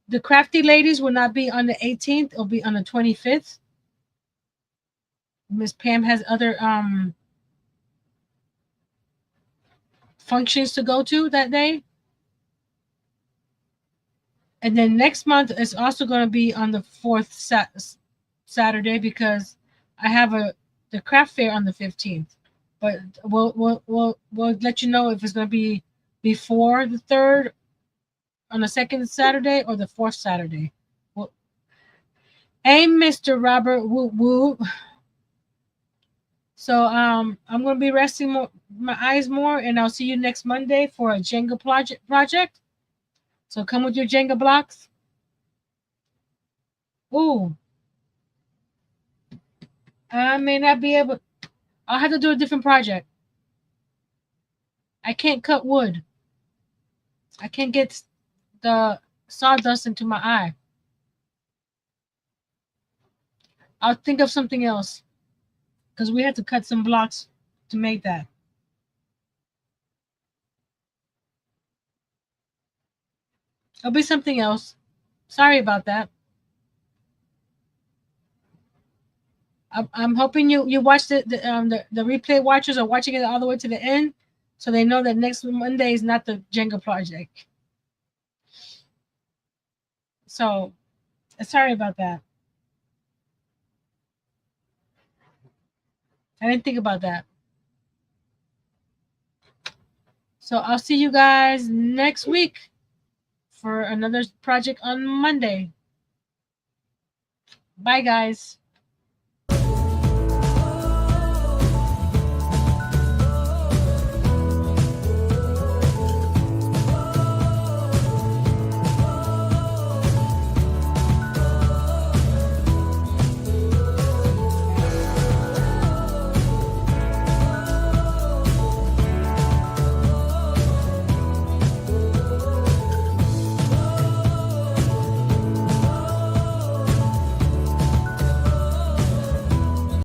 The Crafty Ladies will not be on the 18th. It'll be on the 25th. Miss Pam has other functions to go to that day. And then next month is also going to be on the 4th Saturday because I have the craft fair on the 15th. But we'll let you know if it's going to be before the 3rd on the 2nd Saturday or the 4th Saturday. Well, hey, Mr. Robert, whoop whoop. So I'm going to be resting my eyes more, and I'll see you next Monday for a Jenga project. So come with your Jenga blocks. Ooh, I may not be able. I'll have to do a different project. I can't cut wood. I can't get the sawdust into my eye. I'll think of something else because we had to cut some blocks to make that. It'll be something else. Sorry about that. I'm hoping you watch the replay watchers are watching it all the way to the end, so they know that next Monday is not the Jenga project. So, sorry about that. I didn't think about that. So I'll see you guys next week for another project on Monday. Bye, guys.